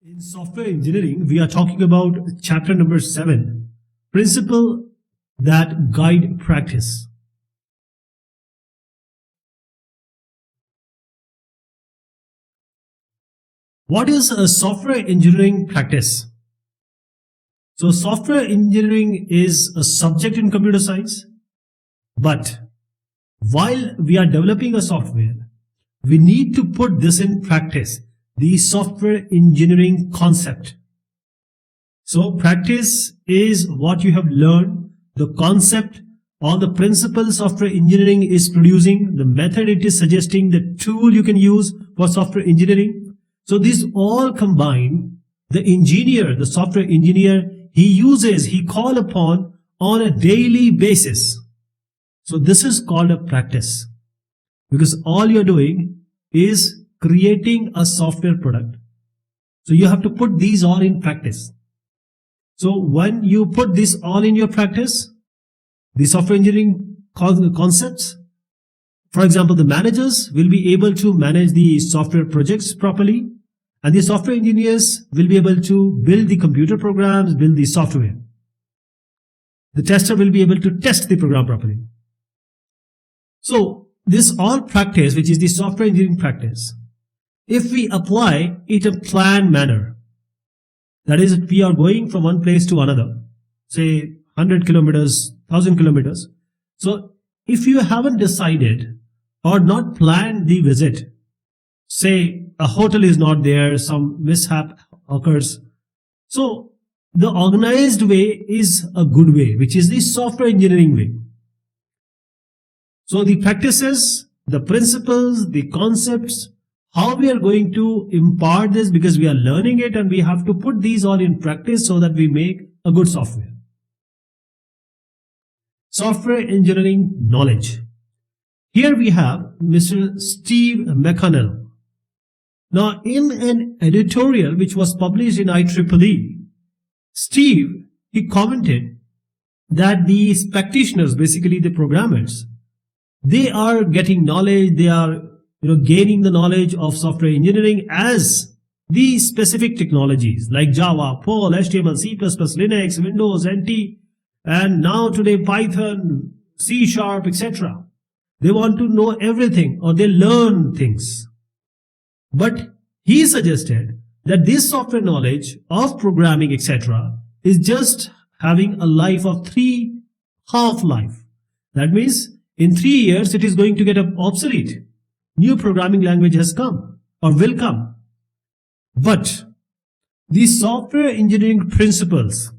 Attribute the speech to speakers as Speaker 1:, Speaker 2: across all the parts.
Speaker 1: In software engineering, we are talking about chapter number 7, Principle that Guide Practice. What is a software engineering practice? So, software engineering is a subject in computer science, but while we are developing a software, we need to put this in practice, the software engineering concept. So practice is what you have learned, the concept or the principle software engineering is producing, the method it is suggesting, the tool you can use for software engineering. So these all combine, the engineer, the software engineer, he call upon on a daily basis. So this is called a practice, because all you're doing is creating a software product. So you have to put these all in practice. So when you put this all in your practice, the software engineering concepts, for example, the managers will be able to manage the software projects properly, and the software engineers will be able to build the computer programs, build the software. The tester will be able to test the program properly. So this all practice, which is the software engineering practice, if we apply it in a planned manner, that is, if we are going from one place to another, say 100 kilometers, 1000 kilometers. So if you haven't decided or not planned the visit, say a hotel is not there, some mishap occurs. So the organized way is a good way, which is the software engineering way. So the practices, the principles, the concepts, how we are going to impart this, because we are learning it and we have to put these all in practice so that we make a good software. Software engineering knowledge. Here we have Mr. Steve McConnell. Now, in an editorial which was published in IEEE, Steve, he commented that these practitioners, basically the programmers, they are getting knowledge, they are gaining the knowledge of software engineering as the specific technologies like Java, Perl, HTML, C++, Linux, Windows, NT, and now today Python, C#, etc. They want to know everything, or they learn things. But he suggested that this software knowledge of programming, etc., is just having a life of half-life. That means in 3 years it is going to get obsolete. New programming language has come or will come. But the software engineering principles,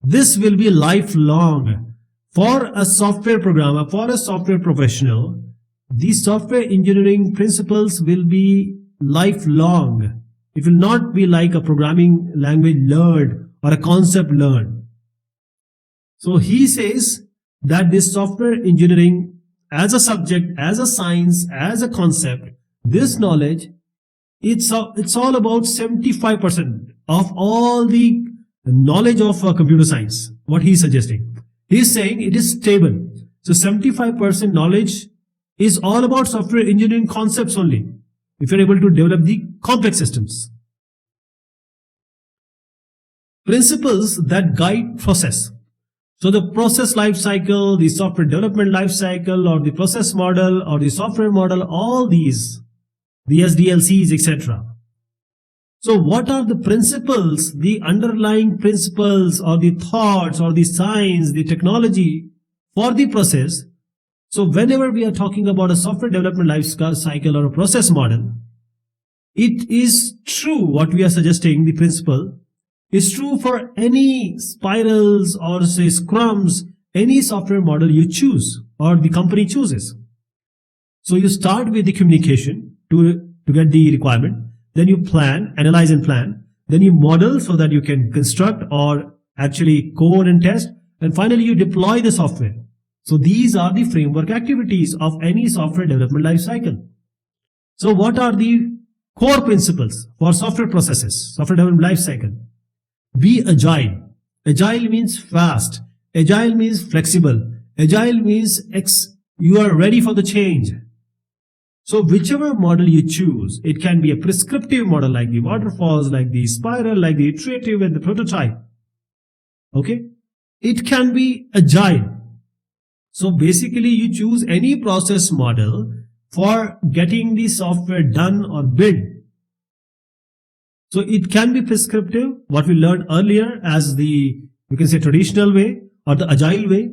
Speaker 1: this will be lifelong. For a software programmer, for a software professional, the software engineering principles will be lifelong. It will not be like a programming language learned or a concept learned. So he says that this software engineering as a subject, as a science, as a concept, this knowledge, it's all about 75% of all the knowledge of computer science, what he's suggesting. He's saying it is stable. So 75% knowledge is all about software engineering concepts only, if you're able to develop the complex systems. Principles that guide process. So the process life cycle, the software development life cycle, or the process model, or the software model, all these, the SDLCs, etc. So what are the principles, the underlying principles, or the thoughts, or the science, the technology for the process? So whenever we are talking about a software development life cycle or a process model, it is true what we are suggesting, the principle is true for any spirals or say scrums, any software model you choose or the company chooses. So you start with the communication to get the requirement, then you plan, analyze and plan, then you model so that you can construct or actually code and test, and finally you deploy the software. So these are the framework activities of any software development life cycle. So what are the core principles for software processes, software development life cycle? Be agile. Agile means fast. Agile means flexible. Agile means you are ready for the change. So whichever model you choose, it can be a prescriptive model like the waterfalls, like the spiral, like the iterative and the prototype. Okay. It can be agile. So basically you choose any process model for getting the software done or built. So it can be prescriptive, what we learned earlier as the, you can say, traditional way or the agile way.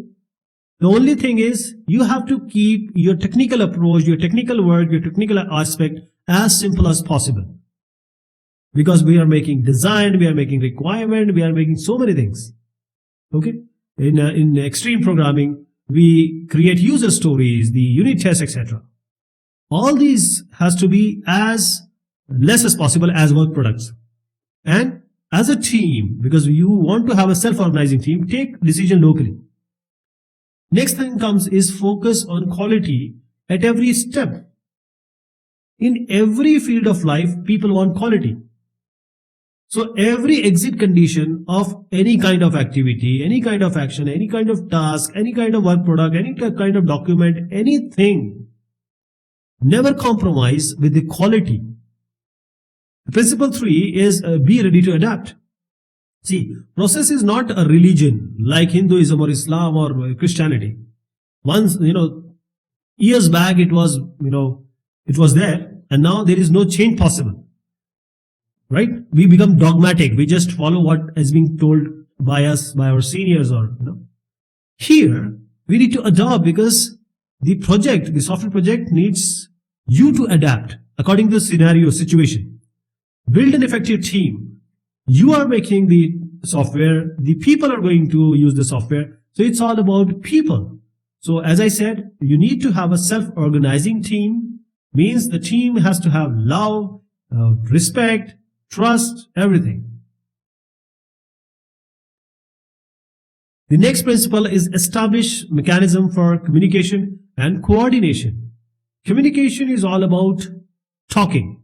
Speaker 1: The only thing is you have to keep your technical approach, your technical work, your technical aspect as simple as possible. Because we are making design, we are making requirement, we are making so many things. Okay. In extreme programming, we create user stories, the unit tests, etc. All these has to be as less as possible as work products. And as a team, because you want to have a self-organizing team, take decision locally. Next thing comes is focus on quality at every step. In every field of life, people want quality. So every exit condition of any kind of activity, any kind of action, any kind of task, any kind of work product, any kind of document, anything, never compromise with the quality. Principle 3 is be ready to adapt. See, process is not a religion like Hinduism or Islam or Christianity. Once, years back it was there, and now there is no change possible. Right? We become dogmatic. We just follow what is being told by us, by our seniors Here, we need to adopt because the software project needs you to adapt according to the scenario, situation. Build an effective team. You are making the software. The people are going to use the software. So it's all about people. So as I said, you need to have a self-organizing team. Means the team has to have love, respect, trust, everything. The next principle is establish mechanism for communication and coordination. Communication is all about talking.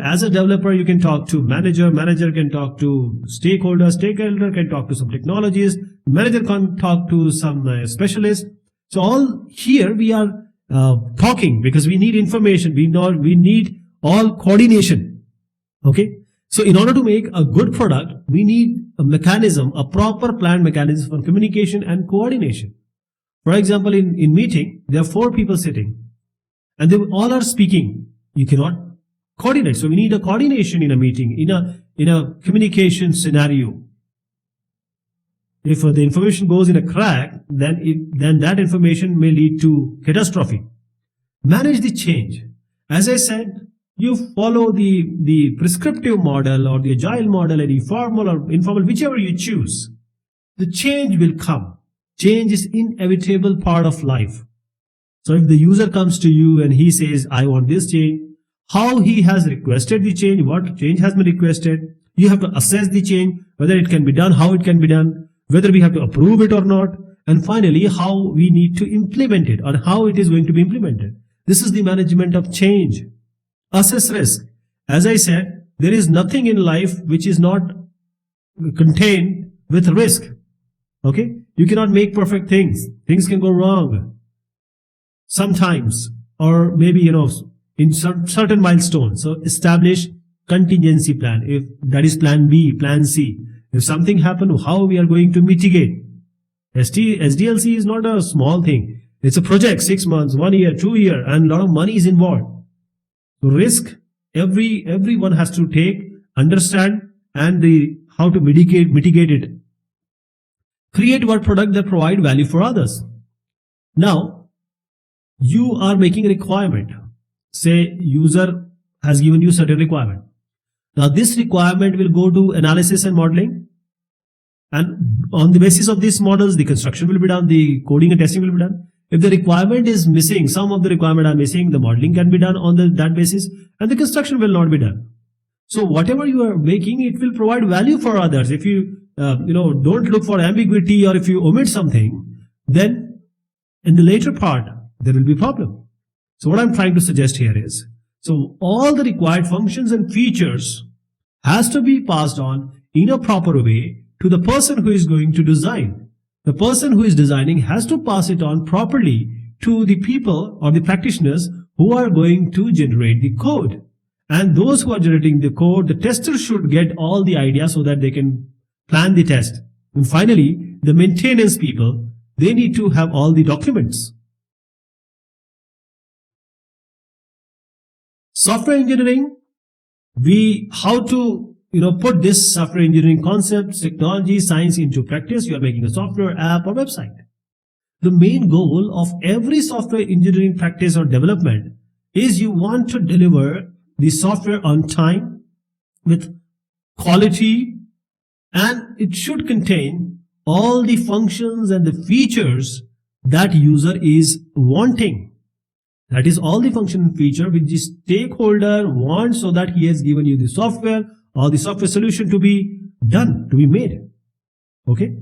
Speaker 1: As a developer, you can talk to manager can talk to stakeholder can talk to some technologies, manager can talk to some specialist. So all here we are talking because we need information. We need all coordination. Okay. So in order to make a good product, we need a mechanism, a proper planned mechanism for communication and coordination. For example, in meeting, there are 4 people sitting and they all are speaking. You cannot coordinate. So we need a coordination in a meeting, in a communication scenario. If the information goes in a crack, then that information may lead to catastrophe. Manage the change. As I said, you follow the prescriptive model or the agile model, any formal or informal, whichever you choose. The change will come. Change is inevitable part of life. So if the user comes to you and he says, I want this change, how he has requested the change, what change has been requested, you have to assess the change, whether it can be done, how it can be done, whether we have to approve it or not, and finally how we need to implement it or how it is going to be implemented. This is the management of change. Assess risk. As I said, there is nothing in life which is not contained with risk. Okay? You cannot make perfect things. Things can go wrong sometimes, or maybe, in certain milestones. So establish contingency plan. If that is plan B, plan C. If something happens, how we are going to mitigate. SDLC is not a small thing. It's a project, 6 months, 1 year, 2 years, and a lot of money is involved. So risk, everyone has to take, understand, and how to mitigate it. Create work product that provide value for others. Now, you are making a requirement. Say user has given you certain requirement. Now this requirement will go to analysis and modeling, and on the basis of these models, the construction will be done, the coding and testing will be done. If the requirement is missing, some of the requirement are missing, the modeling can be done on that basis, and the construction will not be done. So whatever you are making, it will provide value for others. If you don't look for ambiguity, or if you omit something, then in the later part there will be a problem. So what I'm trying to suggest here is, so all the required functions and features has to be passed on in a proper way to the person who is going to design. The person who is designing has to pass it on properly to the people or the practitioners who are going to generate the code. And those who are generating the code, the testers should get all the ideas so that they can plan the test. And finally, the maintenance people, they need to have all the documents. Software engineering, how to put this software engineering concepts, technology, science into practice. You are making a software, app, or website. The main goal of every software engineering practice or development is you want to deliver the software on time with quality, and it should contain all the functions and the features that user is wanting. That is all the function and feature which the stakeholder wants, so that he has given you the software or the software solution to be done, to be made. Okay.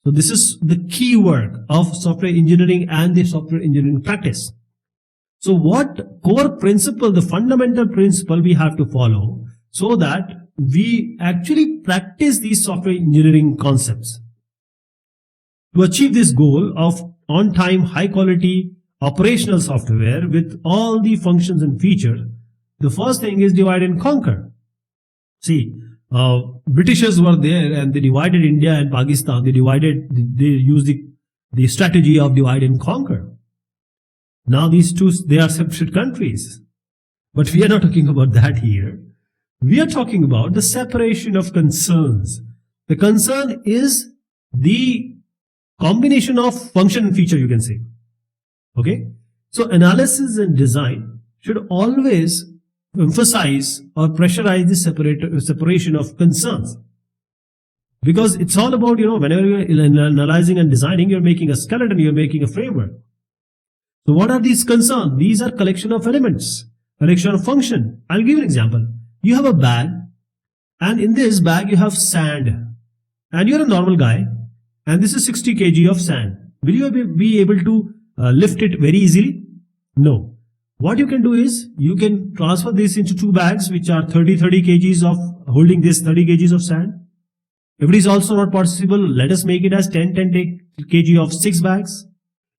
Speaker 1: So this is the key work of software engineering and the software engineering practice. So what core principle, the fundamental principle we have to follow so that we actually practice these software engineering concepts? To achieve this goal of on-time, high-quality operational software with all the functions and features, the first thing is divide and conquer. See, Britishers were there and they divided India and Pakistan. They used the strategy of divide and conquer. Now these two, they are separate countries. But we are not talking about that here. We are talking about the separation of concerns. The concern is the combination of function and feature, you can say. Okay. So analysis and design should always emphasize or pressurize the separation of concerns. Because it's all about, whenever you're analyzing and designing, you're making a skeleton, you're making a framework. So what are these concerns? These are collection of elements, collection of function. I'll give you an example. You have a bag, and in this bag you have sand, and you're a normal guy, and this is 60 kg of sand. Will you be able to lift it very easily? No. What you can do is, you can transfer this into two bags which are 30 kgs of holding this 30 kgs of sand. If it is also not possible, let us make it as 10 kg of 6 bags.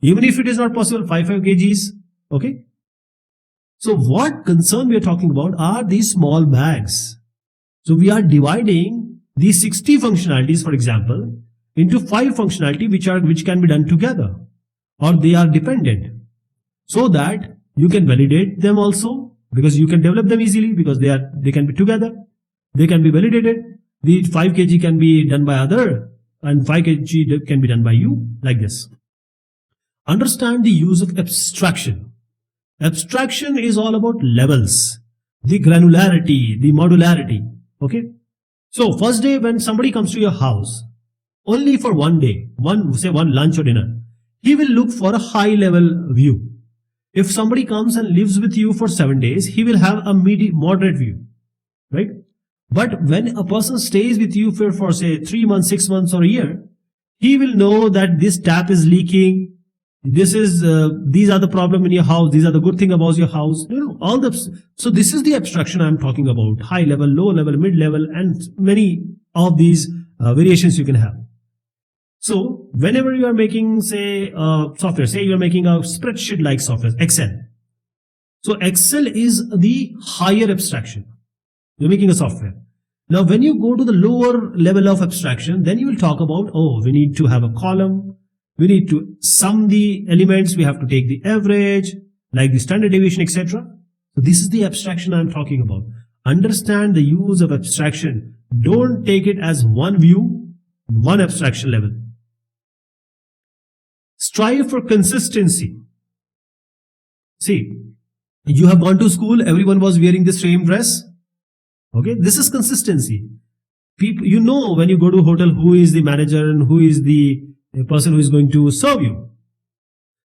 Speaker 1: Even if it is not possible, 5 kgs. Okay. So what concern we are talking about are these small bags. So we are dividing these 60 functionalities, for example, into 5 functionality which can be done together, or they are dependent, so that you can validate them also, because you can develop them easily, because they can be together, they can be validated. The 5 kg can be done by other, and 5 kg can be done by you, like this. Understand the use of abstraction. Abstraction is all about levels, the granularity, the modularity. Okay. So first day when somebody comes to your house, only for one day, one lunch or dinner, he will look for a high level view. If somebody comes and lives with you for 7 days, he will have a moderate view, right? But when a person stays with you for say 3 months, 6 months or a year, he will know that this tap is leaking. These are the problem in your house. These are the good thing about your house. So this is the abstraction I'm talking about. High level, low level, mid level, and many of these variations you can have. So whenever you are making, say, software, say you are making a spreadsheet like software, Excel. So Excel is the higher abstraction. You're making a software. Now when you go to the lower level of abstraction, then you will talk about, we need to have a column. We need to sum the elements. We have to take the average, like the standard deviation, etc. So this is the abstraction I'm talking about. Understand the use of abstraction. Don't take it as one view, one abstraction level. Strive for consistency. See, you have gone to school, everyone was wearing the same dress. Okay, this is consistency. People, when you go to a hotel, who is the manager and who is the person who is going to serve you.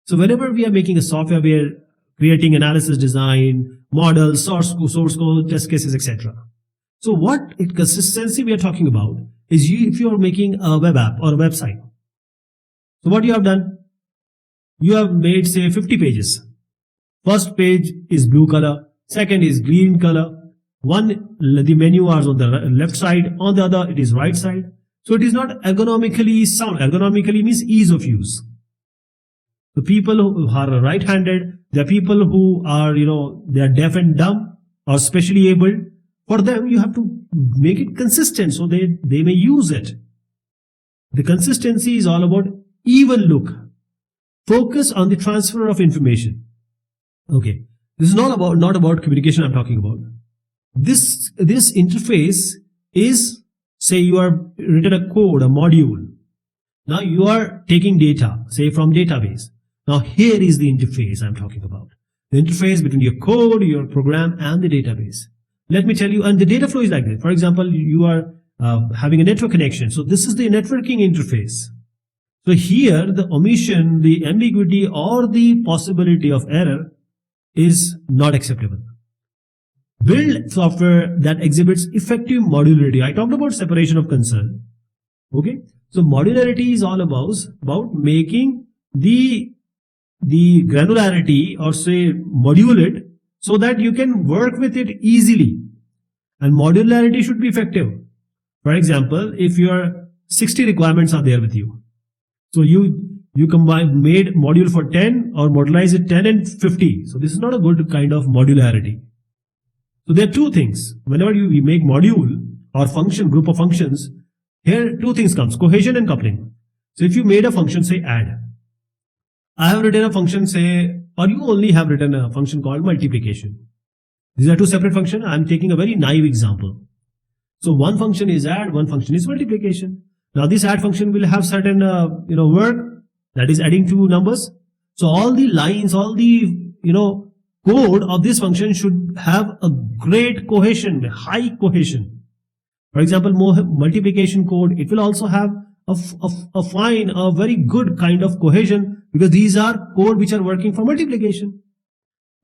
Speaker 1: So whenever we are making a software, we are creating analysis, design, models, source code, test cases, etc. So what consistency we are talking about is if you are making a web app or a website. So what you have done? You have made, say, 50 pages. First page is blue color. Second is green color. The menu is on the left side. On the other, it is right side. So it is not ergonomically sound. Ergonomically means ease of use. the people who are right-handed, there are people who are, they are deaf and dumb or specially abled. For them, you have to make it consistent so they may use it. The consistency is all about even look. Focus on the transfer of information. Okay, this is not about communication I'm talking about. This interface is, say you are written a code, a module. Now you are taking data, say from database. Now here is the interface I'm talking about. The interface between your code, your program and the database. Let me tell you, and the data flow is like this. For example, you are having a network connection. So this is the networking interface. So here the omission, the ambiguity or the possibility of error is not acceptable. Build software that exhibits effective modularity. I talked about separation of concern. Okay. So modularity is all about making the granularity, or say module it, so that you can work with it easily. And modularity should be effective. For example, if your 60 requirements are there with you, so you made module for 10 or modularize it 10 and 50. So this is not a good kind of modularity. So there are two things. Whenever you make module or function, group of functions, here two things comes, cohesion and coupling. So if you made a function, say add. I have written a function, say, or you only have written a function called multiplication. These are two separate functions. I'm taking a very naive example. So one function is add, one function is multiplication. Now this add function will have certain work, that is adding two numbers. So all the lines, all the code of this function should have a great cohesion, high cohesion. For example, multiplication code, it will also have a fine, a very good kind of cohesion, because these are code which are working for multiplication.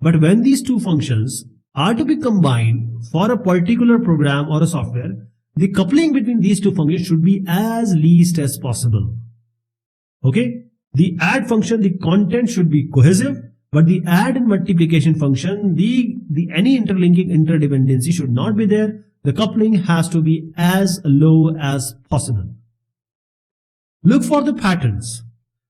Speaker 1: But when these two functions are to be combined for a particular program or a software, the coupling between these two functions should be as least as possible. Okay? The add function, the content should be cohesive, but the add and multiplication function, the any interlinking interdependency should not be there. The coupling has to be as low as possible. Look for the patterns.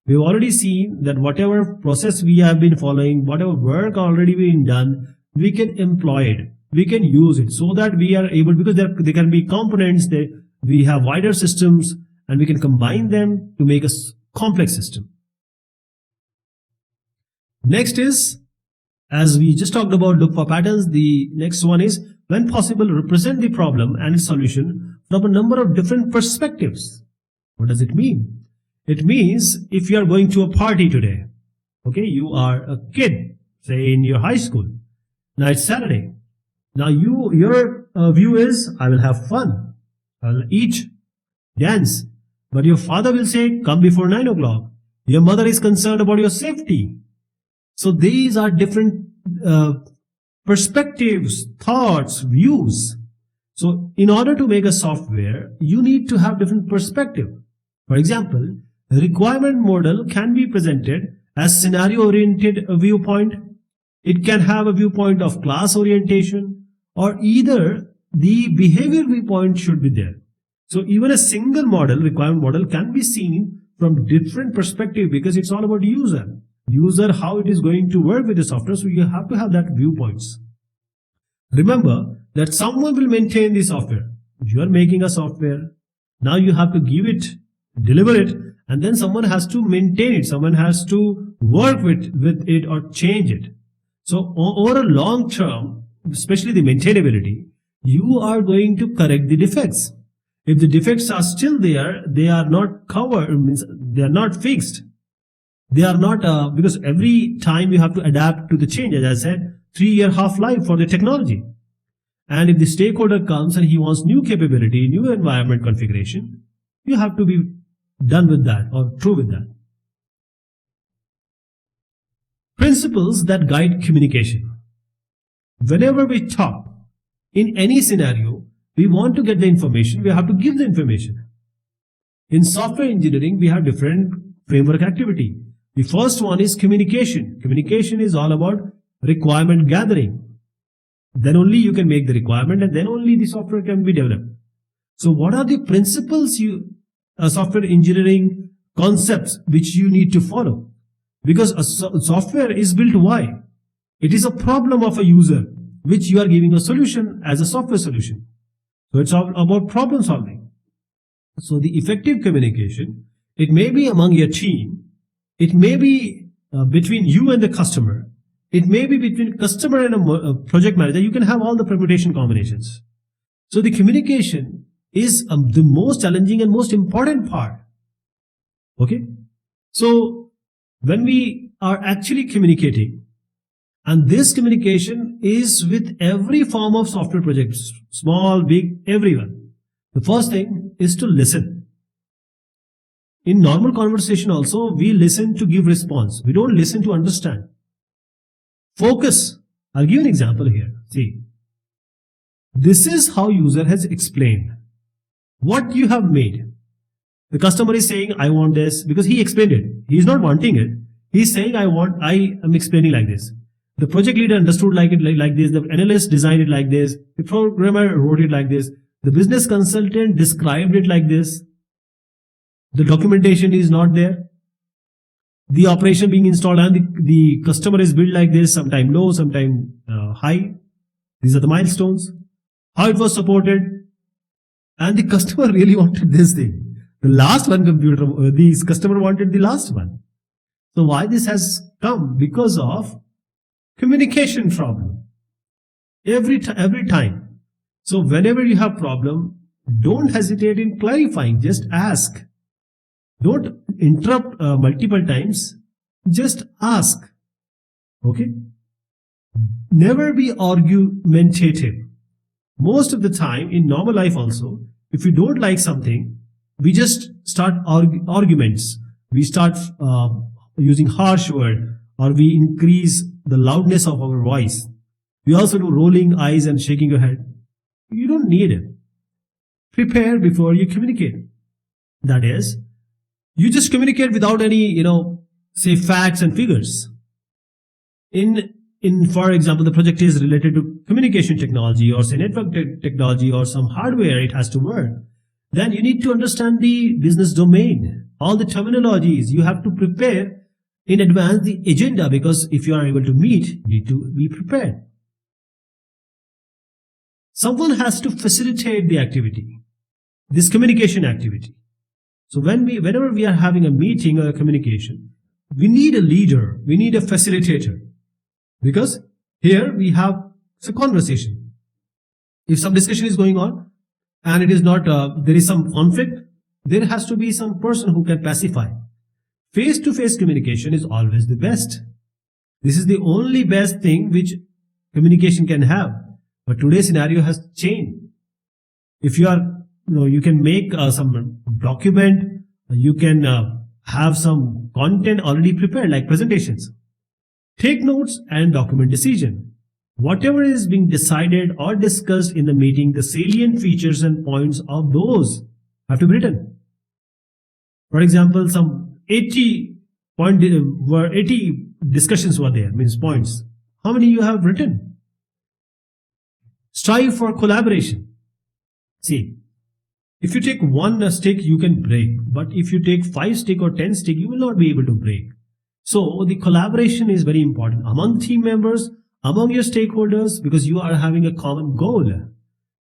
Speaker 1: We've already seen that whatever process we have been following, whatever work already been done, we can employ it. We can use it so that we are able, because there can be components, we have wider systems, and we can combine them to make a complex system. Next is, as we just talked about, look for patterns. The next one is, when possible, represent the problem and its solution from a number of different perspectives. What does it mean? It means if you are going to a party today, okay, you are a kid, say in your high school. Now it's Saturday. Now your view is, I will have fun, I'll eat, dance. But your father will say, come before 9 o'clock. Your mother is concerned about your safety. So these are different perspectives, thoughts, views. So in order to make a software, you need to have different perspective. For example, the requirement model can be presented as scenario-oriented viewpoint. It can have a viewpoint of class orientation, or either the behavior viewpoint should be there. So even a single model, requirement model, can be seen from different perspective, because it's all about user, how it is going to work with the software. So you have to have that viewpoints. Remember that someone will maintain the software. You are making a software. Now you have to give it, deliver it, and then someone has to maintain it. Someone has to work with it or change it. So over a long term, especially the maintainability, you are going to correct the defects. If the defects are still there, they are not covered, means they are not fixed. They are not, because every time you have to adapt to the change. As I said, 3-year half-life for the technology. And if the stakeholder comes and he wants new capability, new environment configuration, you have to be done with that or true with that. Principles that guide communication. Whenever we talk, in any scenario, we want to get the information, we have to give the information. In software engineering, we have different framework activity. The first one is communication. Communication is all about requirement gathering. Then only you can make the requirement, and then only the software can be developed. So what are the principles software engineering concepts which you need to follow? Because software is built why? It is a problem of a user, which you are giving a solution as a software solution. So it's all about problem solving. So the effective communication, it may be among your team, it may be between you and the customer, it may be between customer and a project manager. You can have all the permutation combinations. So the communication is the most challenging and most important part. Okay. So when we are actually communicating, and this communication is with every form of software projects, small, big, everyone. The first thing is to listen. In normal conversation also, we listen to give response. We don't listen to understand. Focus. I'll give you an example here. See, this is how user has explained what you have made. The customer is saying, I want this, because he explained it. He is not wanting it. He is saying, I am explaining like this. The project leader understood like this. The analyst designed it like this. The programmer wrote it like this. The business consultant described it like this. The documentation is not there. The operation being installed and the customer is built like this, sometime low, sometime high. These are the milestones. How it was supported. And the customer really wanted this thing. The last one the customer wanted the last one. So why this has come? Because of communication problem. Every time. So whenever you have problem, don't hesitate in clarifying. Just ask. Don't interrupt multiple times. Just ask. Okay? Never be argumentative. Most of the time in normal life also, if you don't like something, we just start arguments. We start using harsh word, or we increase the loudness of our voice. We also do rolling eyes and shaking your head. You don't need it. Prepare before you communicate. That is, you just communicate without any, say facts and figures. For example, the project is related to communication technology or say network technology or some hardware it has to work. Then you need to understand the business domain, all the terminologies. You have to prepare in advance the agenda, because if you are able to meet, you need to be prepared. Someone has to facilitate the activity, this communication activity. So whenever we are having a meeting or a communication, we need a leader, we need a facilitator. Because here we have a conversation. If some discussion is going on and it is not, there is some conflict, there has to be some person who can pacify. Face-to-face communication is always the best. This is the only best thing which communication can have. But today's scenario has changed. If you are, you can make some document, you can have some content already prepared like presentations. Take notes and document decision. Whatever is being decided or discussed in the meeting, the salient features and points of those have to be written. For example, some 80 discussions were there, means points. How many you have written? Strive for collaboration. See, if you take one stick, you can break. But if you take 5 stick or 10 stick, you will not be able to break. So the collaboration is very important among team members, among your stakeholders, because you are having a common goal.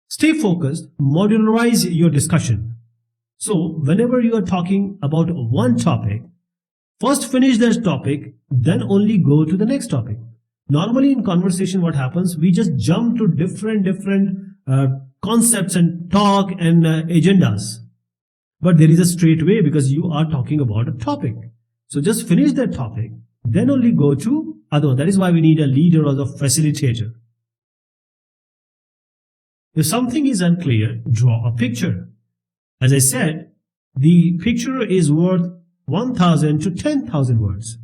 Speaker 1: Stay focused, modularize your discussion. So whenever you are talking about one topic, first finish that topic, then only go to the next topic. Normally in conversation, what happens? We just jump to different concepts and talk and agendas. But there is a straight way, because you are talking about a topic. So just finish that topic, then only go to other one. That is why we need a leader or a facilitator. If something is unclear, draw a picture. As I said, the picture is worth 1,000 to 10,000 words.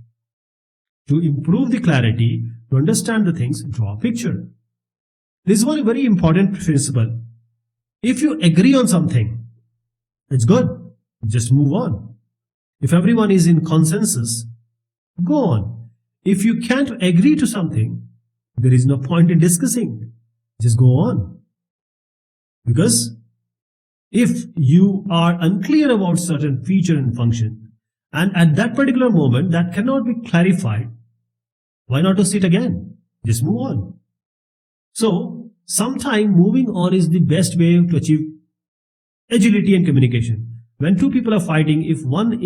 Speaker 1: To improve the clarity, to understand the things, draw a picture. This is one very important principle. If you agree on something, it's good. Just move on. If everyone is in consensus, go on. If you can't agree to something, there is no point in discussing. Just go on. Because if you are unclear about certain feature and function, And at that particular moment, that cannot be clarified. Why not to sit again? Just move on. So, sometime moving on is the best way to achieve agility and communication. When two people are fighting, if one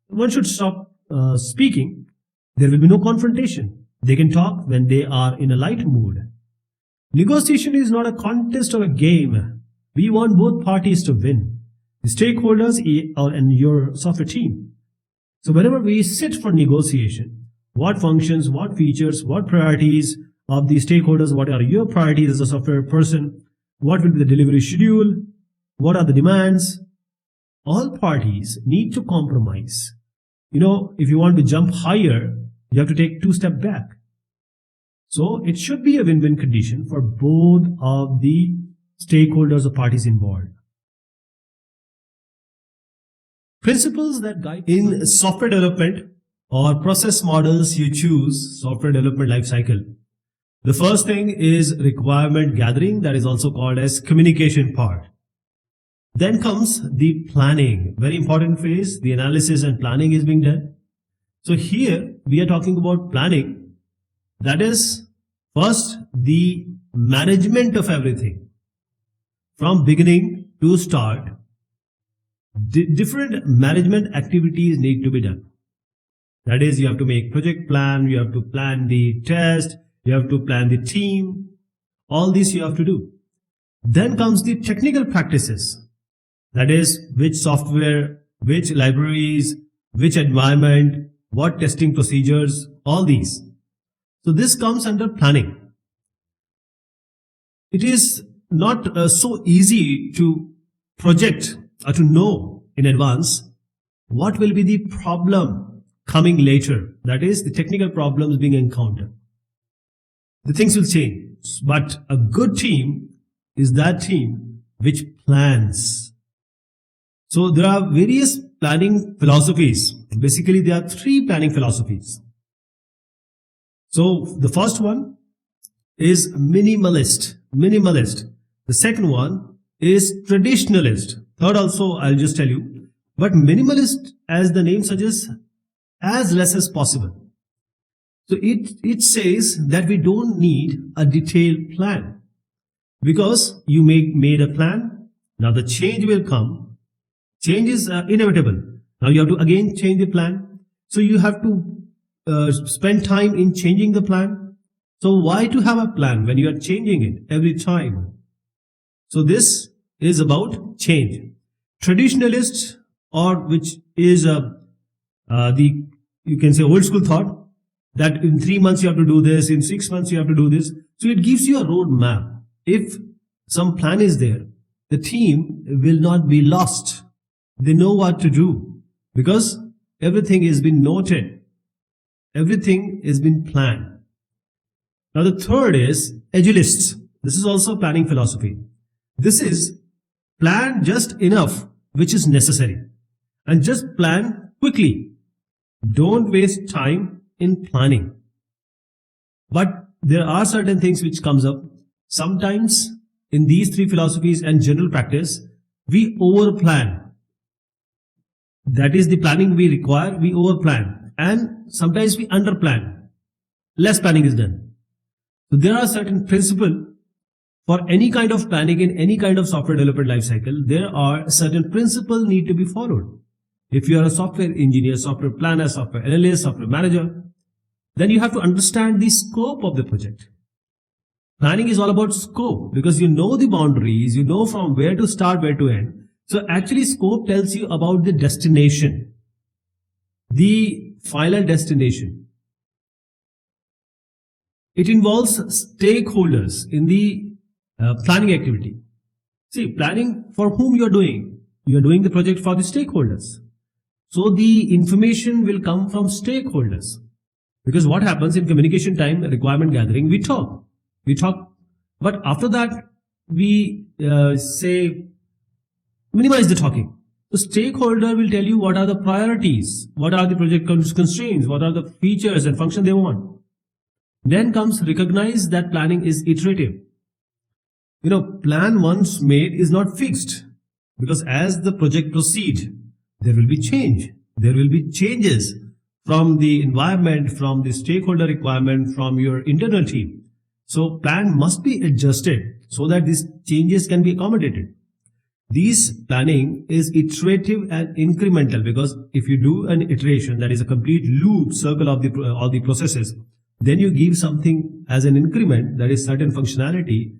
Speaker 1: one should stop speaking, there will be no confrontation. They can talk when they are in a light mood. Negotiation is not a contest or a game. We want both parties to win. The stakeholders and your software team. So whenever we sit for negotiation, what functions, what features, what priorities of the stakeholders, what are your priorities as a software person, what will be the delivery schedule, what are the demands, all parties need to compromise. If you want to jump higher, you have to take 2 steps back. So it should be a win-win condition for both of the stakeholders or parties involved. Principles that guide in software development or process models you choose software development lifecycle. The first thing is requirement gathering, that is also called as communication part. Then comes the planning, very important phase. The analysis and planning is being done. So here we are talking about planning. That is first the management of everything from beginning to start. Different management activities need to be done. That is, you have to make project plan, you have to plan the test, you have to plan the team. All this you have to do. Then comes the technical practices. That is, which software, which libraries, which environment, what testing procedures, all these. So this comes under planning. It is not so easy to project or to know in advance what will be the problem coming later. That is, the technical problems being encountered. The things will change. But a good team is that team which plans. So there are various planning philosophies. Basically, there are 3 planning philosophies. So the first one is minimalist. The second one is traditionalist. Third also, I'll just tell you. But minimalist, as the name suggests, as less as possible. So it says that we don't need a detailed plan. Because you made a plan, now the change will come. Change is inevitable. Now you have to again change the plan. So you have to spend time in changing the plan. So why to have a plan when you are changing it every time? So this is about change. Traditionalist, or which is you can say old school thought, that in 3 months you have to do this, in 6 months you have to do this. So it gives you a roadmap. If some plan is there, the team will not be lost. They know what to do because everything has been noted. Everything has been planned. Now the third is agilists. This is also planning philosophy. This is plan just enough which is necessary and just plan quickly. Don't waste time in planning. But there are certain things which comes up. Sometimes in these 3 philosophies and general practice, we overplan. That is the planning we require, we overplan. And sometimes we underplan. Less planning is done. So there are certain principles for any kind of planning in any kind of software development lifecycle. There are certain principles need to be followed. If you are a software engineer, software planner, software analyst, software manager, then you have to understand the scope of the project. Planning is all about scope because you know the boundaries, you know from where to start, where to end. So actually scope tells you about the destination, the final destination. It involves stakeholders in the planning activity. See, planning for whom you are doing the project for the stakeholders. So the information will come from stakeholders. Because what happens in communication time, requirement gathering, we talk, but after that we minimize the talking. The stakeholder will tell you what are the priorities, what are the project constraints, what are the features and functions they want. Then comes recognize that planning is iterative. Plan once made is not fixed because as the project proceeds, there will be change. There will be changes from the environment, from the stakeholder requirement, from your internal team. So plan must be adjusted so that these changes can be accommodated. This planning is iterative and incremental, because if you do an iteration, that is a complete loop circle of all the processes, then you give something as an increment, that is certain functionality.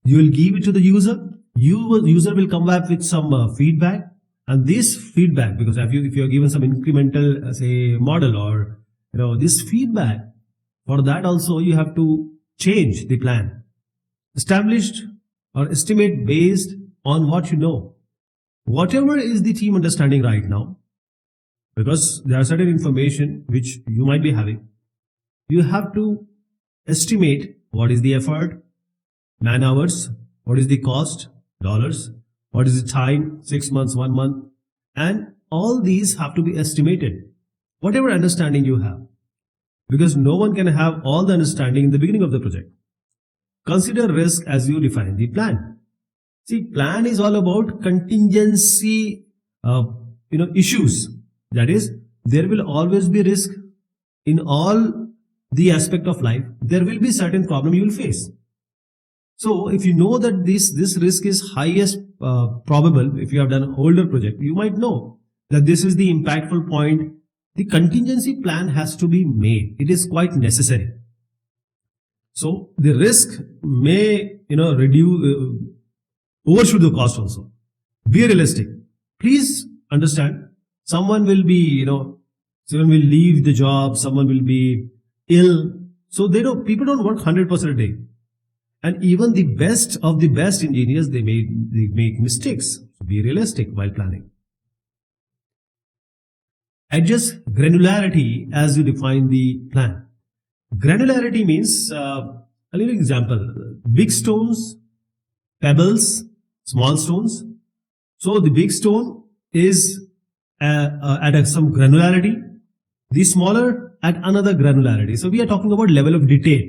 Speaker 1: You will give it to the user. User will come back with some feedback, and this feedback, because if you are given some incremental say model, or this feedback, for that also you have to change the plan, established or estimate based on what you know. Whatever is the team understanding right now, because there are certain information which you might be having, you have to estimate what is the effort, man hours, what is the cost, dollars, what is the time, 6 months, 1 month, and all these have to be estimated, whatever understanding you have, because no one can have all the understanding in the beginning of the project. Consider risk as you define the plan. See, plan is all about contingency issues. That is, there will always be risk in all the aspect of life. There will be certain problem you will face. So if you know that this risk is highest probable, if you have done an older project, you might know that this is the impactful point. The contingency plan has to be made. It is quite necessary. So the risk may reduce, overshoot the cost also. Be realistic. Please understand, someone will be, someone will leave the job, someone will be ill. So people don't work 100% a day. And even the best of the best engineers, they make mistakes. So be realistic while planning. Adjust granularity as you define the plan. Granularity means, I'll give you an example. Big stones, pebbles, small stones. So the big stone is at some granularity, the smaller at another granularity. So we are talking about level of detail.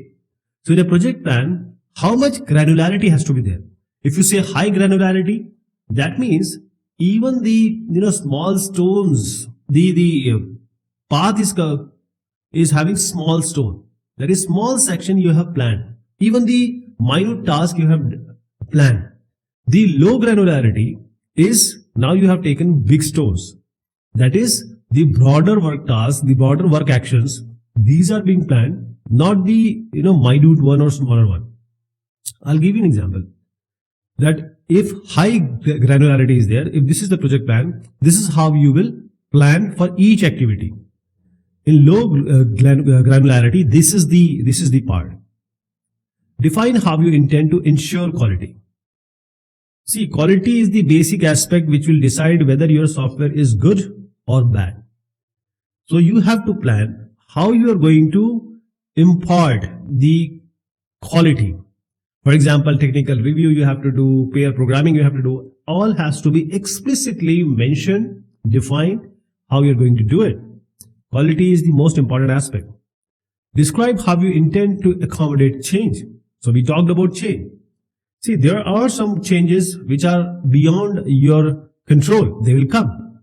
Speaker 1: So in a project plan, how much granularity has to be there? If you say high granularity, that means even the small stones, the path is having small stone. That is small section you have planned. Even the minute task you have planned. The low granularity is now you have taken big stones. That is the broader work tasks, the broader work actions. These are being planned, not the minute one or smaller one. I'll give you an example. That if high granularity is there, if this is the project plan, this is how you will plan for each activity. In low granularity, this is the part. Define how you intend to ensure quality. See, quality is the basic aspect which will decide whether your software is good or bad. So you have to plan how you are going to impart the quality. For example, technical review you have to do, pair programming you have to do, all has to be explicitly mentioned, defined, how you're going to do it. Quality is the most important aspect. Describe how you intend to accommodate change. So we talked about change. See, there are some changes which are beyond your control. They will come.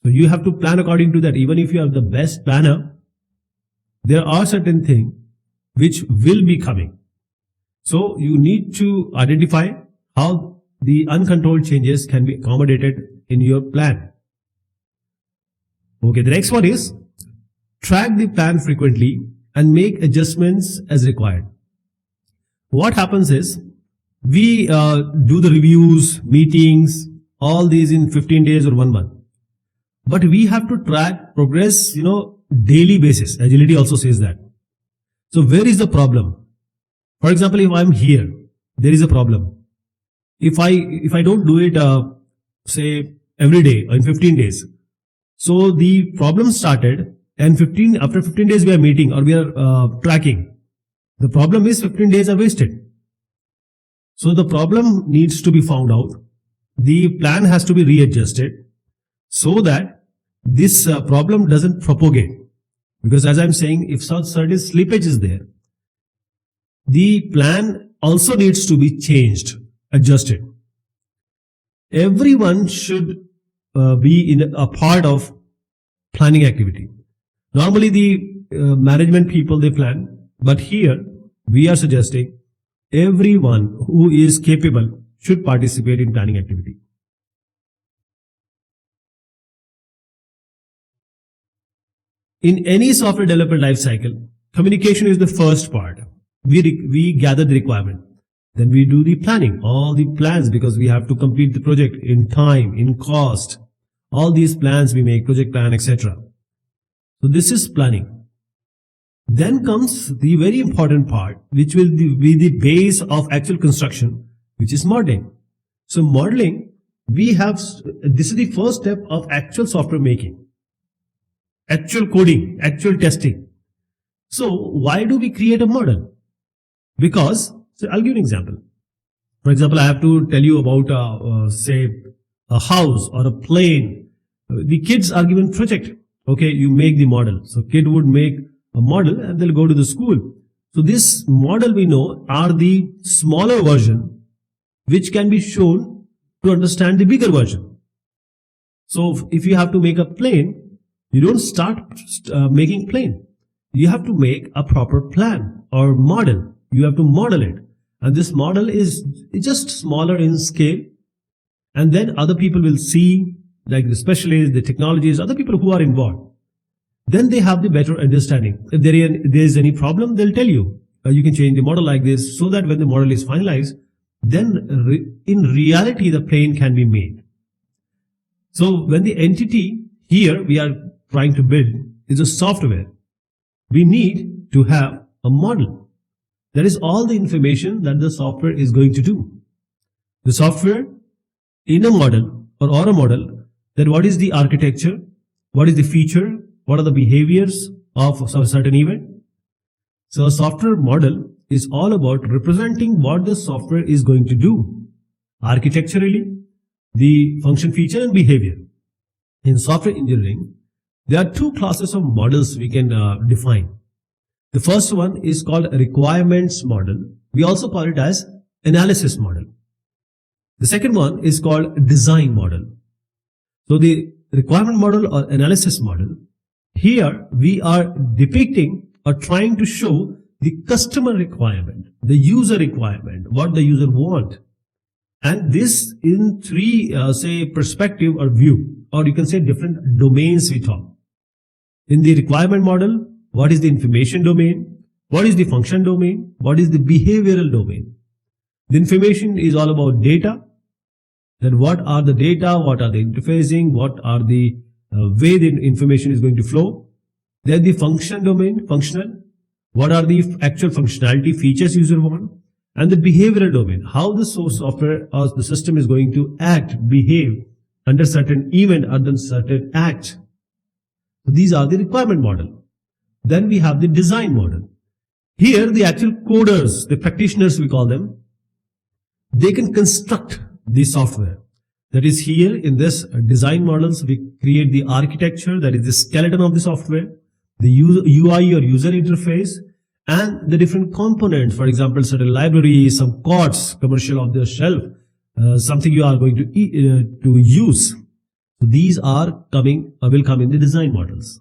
Speaker 1: So you have to plan according to that. Even if you are the best planner, there are certain things which will be coming. So you need to identify how the uncontrolled changes can be accommodated in your plan. Okay, the next one is track the plan frequently and make adjustments as required. What happens is we do the reviews, meetings, all these in 15 days or 1 month. But we have to track progress, daily basis. Agility also says that. So where is the problem? For example, if I'm here, there is a problem. If I don't do it, say every day or in 15 days, so the problem started, and after 15 days we are meeting or we are tracking. The problem is 15 days are wasted. So the problem needs to be found out. The plan has to be readjusted so that this problem doesn't propagate. Because as I'm saying, if certain slippage is there, the plan also needs to be changed, adjusted. Everyone should be in a part of planning activity. Normally the management people, they plan, but here we are suggesting everyone who is capable should participate in planning activity. In any software development life cycle, communication is the first part. We gather the requirement. Then we do the planning, all the plans, because we have to complete the project in time, in cost. All these plans we make, project plan, etc. So this is planning. Then comes the very important part, which will be the base of actual construction, which is modeling. So modeling, this is the first step of actual software making. Actual coding, actual testing. So why do we create a model? Because, so I'll give you an example. For example, I have to tell you about, say, a house or a plane. The kids are given project. Okay, you make the model. So kid would make a model and they'll go to the school. So this model we know are the smaller version which can be shown to understand the bigger version. So if you have to make a plane, you don't start making plane. You have to make a proper plan or model. You have to model it. And this model is just smaller in scale. And then other people will see, like the specialists, the technologists, other people who are involved. Then they have the better understanding. If there is any problem, they'll tell you. You can change the model like this, so that when the model is finalized, then in reality the plane can be made. So when the entity here we are trying to build is a software, we need to have a model. That is all the information that the software is going to do. The software in a model or a model, then what is the architecture, what is the feature, what are the behaviors of a certain event. So a software model is all about representing what the software is going to do architecturally, the function, feature and behavior. In software engineering, there are two classes of models we can define. The first one is called a requirements model. We also call it as analysis model. The second one is called design model. So the requirement model or analysis model, here we are depicting or trying to show the customer requirement, the user requirement, what the user want. And this in three, say, perspective or view, or you can say different domains we talk. In the requirement model, what is the information domain? What is the function domain? What is the behavioral domain? The information is all about data. Then what are the data? What are the interfacing? What are the way the information is going to flow? Then the function domain, functional. What are the actual functionality features user want? And the behavioral domain, how the source software or the system is going to act, behave under certain event, under certain act. So these are the requirement model. Then we have the design model. Here the actual coders, the practitioners we call them, they can construct the software. That is, here in this design models, we create the architecture, that is the skeleton of the software, the UI or user interface, and the different components. For example, certain libraries, some codes, commercial off the shelf, something you are going to use. So these are will come in the design models.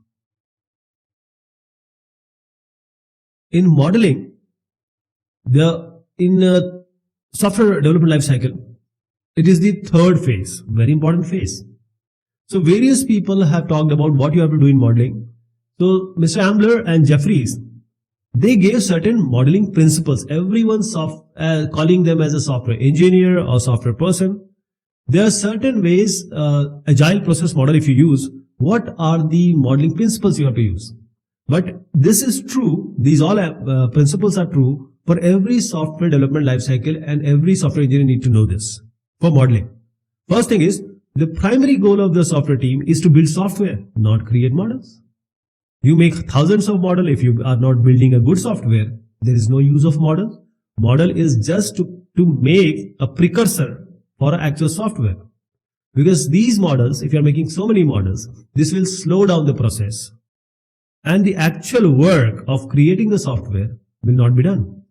Speaker 1: In modeling, in software development life cycle, it is the third phase, very important phase. So various people have talked about what you have to do in modeling. So Mr. Ambler and Jeffries, they gave certain modeling principles. Everyone's calling them as a software engineer or software person. There are certain ways, agile process model if you use, what are the modeling principles you have to use. But this is true, these all principles are true for every software development lifecycle, and every software engineer need to know this for modeling. First thing is, the primary goal of the software team is to build software, not create models. You make thousands of models. If you are not building a good software, there is no use of model. Model is just to make a precursor for an actual software. Because these models, if you are making so many models, this will slow down the process. And the actual work of creating the software will not be done.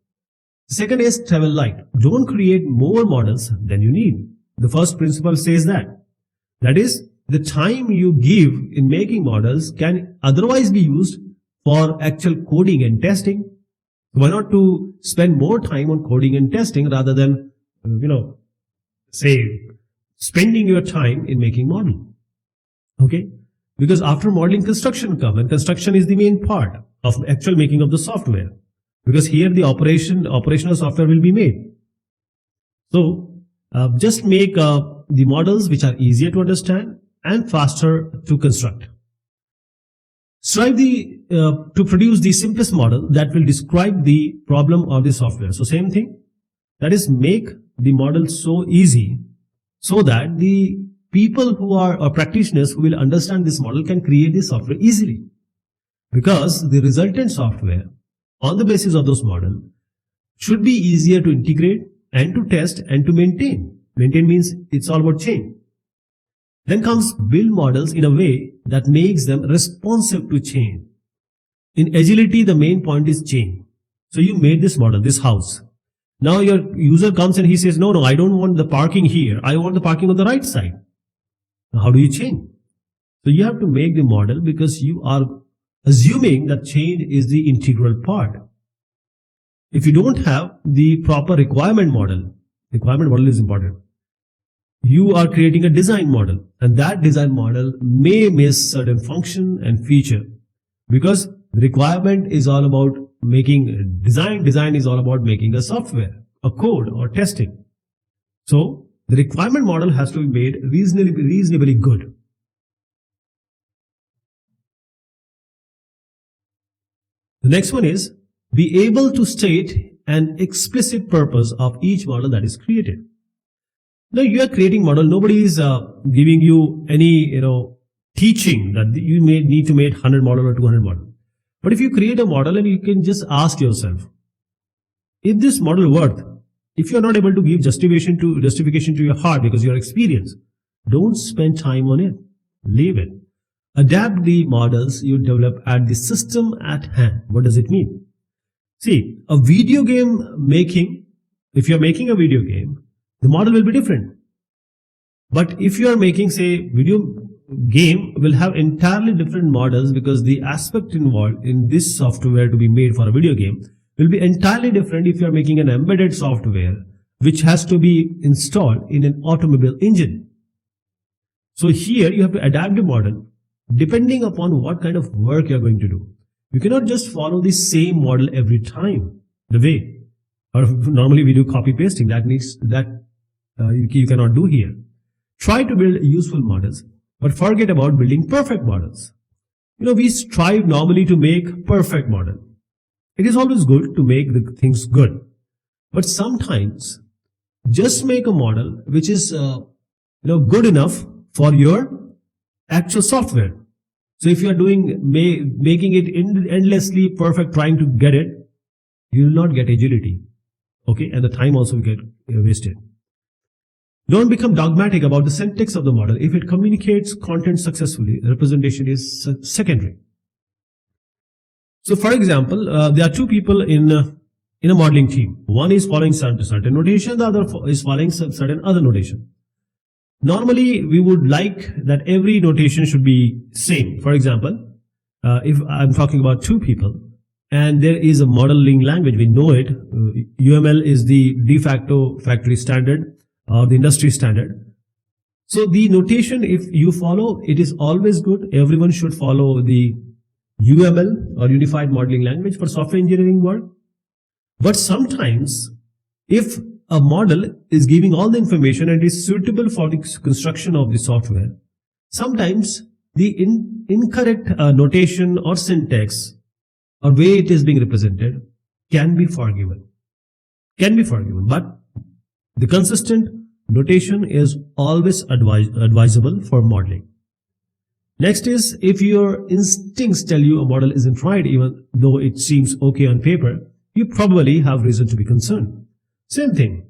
Speaker 1: Second is travel light. Don't create more models than you need. The first principle says that. That is, the time you give in making models can otherwise be used for actual coding and testing. Why not to spend more time on coding and testing rather than, say, spending your time in making model? Okay, because after modeling, construction comes, and construction is the main part of actual making of the software. Because here the operational software will be made. So just make the models which are easier to understand and faster to construct. Strive to produce the simplest model that will describe the problem of the software. So same thing, that is, make the model so easy so that the people who are or practitioners who will understand this model can create this software easily. Because the resultant software on the basis of those models should be easier to integrate and to test and to maintain. Maintain means it's all about change. Then comes build models in a way that makes them responsive to change. In agility, the main point is change. So you made this model, this house. Now your user comes and he says, no, I don't want the parking here. I want the parking on the right side. Now how do you change? So you have to make the model because you are assuming that change is the integral part. If you don't have the proper requirement model is important. You are creating a design model, and that design model may miss certain function and feature, because the requirement is all about making design is all about making a software, a code, or testing. So the requirement model has to be made reasonably good. The next one is be able to state an explicit purpose of each model that is created. Now you are creating model, nobody is giving you any teaching that you may need to make 100 model or 200 model. But if you create a model and you can just ask yourself, if this model worth, if you are not able to give justification to your heart because you are experienced, don't spend time on it. Leave it. Adapt the models you develop at the system at hand. What does it mean? See, a video game making, if you're making a video game, the model will be different. But if you are making, say, video game will have entirely different models, because the aspect involved in this software to be made for a video game will be entirely different if you are making an embedded software which has to be installed in an automobile engine. So here you have to adapt the model depending upon what kind of work you are going to do. You cannot just follow the same model every time, the way, or normally we do copy pasting. You cannot do here. Try to build useful models, but forget about building perfect models. We strive normally to make perfect model. It is always good to make the things good, but sometimes just make a model which is good enough for your actual software. So if you are making it endlessly perfect, trying to get it, you will not get agility. Okay, and the time also will get wasted. Don't become dogmatic about the syntax of the model. If it communicates content successfully, representation is secondary. So for example, there are two people in a modeling team. One is following certain notation, the other is following certain other notation. Normally, we would like that every notation should be same. For example, if I'm talking about two people and there is a modeling language, we know it. UML is the de facto factory standard or the industry standard. So the notation, if you follow, it is always good. Everyone should follow the UML or Unified Modeling Language for software engineering work. But sometimes, if a model is giving all the information and is suitable for the construction of the software, sometimes the incorrect notation or syntax or way it is being represented can be forgiven. But the consistent notation is always advisable for modeling. Next is, if your instincts tell you a model isn't right, even though it seems okay on paper, you probably have reason to be concerned. Same thing.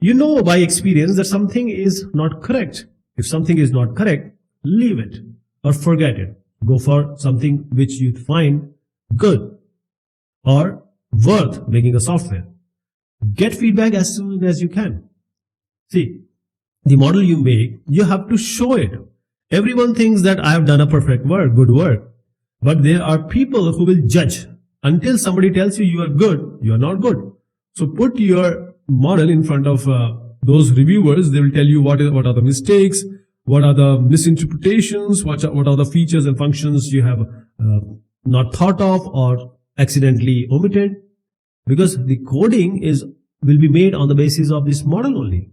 Speaker 1: You know by experience that something is not correct. If something is not correct, leave it or forget it. Go for something which you find good or worth making a software. Get feedback as soon as you can. See, the model you make, you have to show it Everyone thinks that I have done a perfect work, good work. But there are people who will judge. Until somebody tells you are good, you are not good. So put your model in front of those reviewers. They will tell you what are the mistakes, what are the misinterpretations, what are the features and functions you have not thought of or accidentally omitted. Because the coding will be made on the basis of this model only.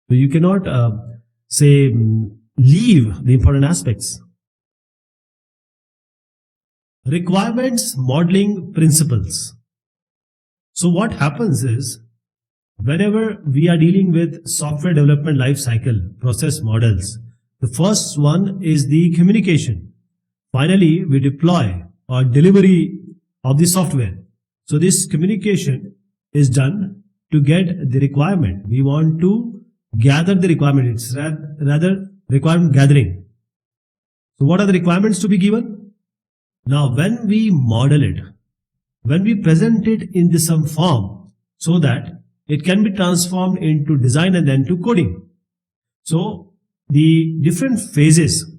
Speaker 1: So you cannot leave the important aspects. Requirements modeling principles. So what happens is, whenever we are dealing with software development life cycle process models, the first one is the communication. Finally, we deploy or delivery of the software. So this communication is done to get the requirement. We want to gather the requirement. It's rather requirement gathering. So what are the requirements to be given? Now, when we model it, when we present it in some form so that it can be transformed into design and then to coding. So the different phases,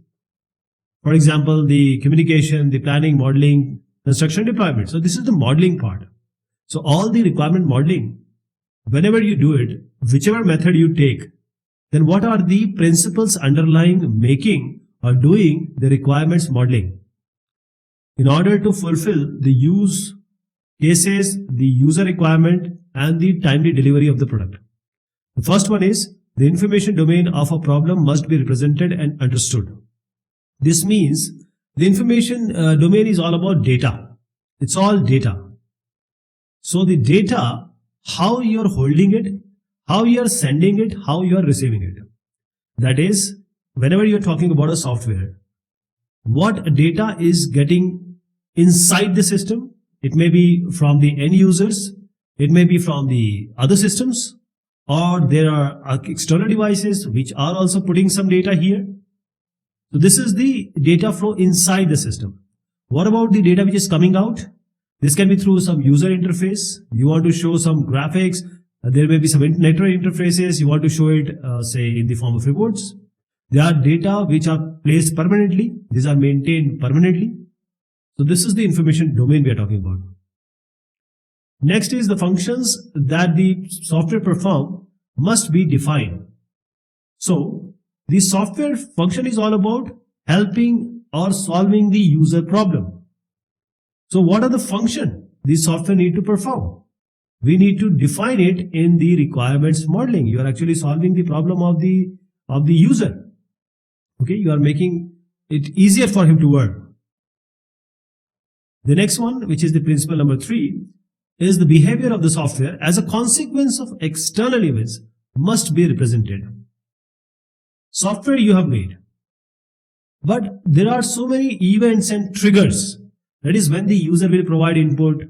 Speaker 1: for example, the communication, the planning, modeling, construction, deployment. So this is the modeling part. So all the requirement modeling, whenever you do it, whichever method you take, then what are the principles underlying making or doing the requirements modeling? In order to fulfill the use cases, the user requirement, and the timely delivery of the product. The first one is the information domain of a problem must be represented and understood. This means the information domain is all about data. It's all data. So the data, how you're holding it, how you're sending it, how you're receiving it. That is, whenever you're talking about a software, what data is getting inside the system. It may be from the end users, it may be from the other systems, or there are external devices which are also putting some data here. So this is the data flow inside the system. What about the data which is coming out? This can be through some user interface. You want to show some graphics. There may be some network interfaces. You want to show it, say, in the form of reports. There are data which are placed permanently. These are maintained permanently. So this is the information domain we are talking about. Next is the functions that the software perform must be defined. So the software function is all about helping or solving the user problem. So what are the functions the software need to perform? We need to define it in the requirements modeling. You are actually solving the problem of the user. Okay, you are making it easier for him to work. The next one, which is the principle number 3, is the behavior of the software as a consequence of external events must be represented. Software you have made, but there are so many events and triggers. That is when the user will provide input,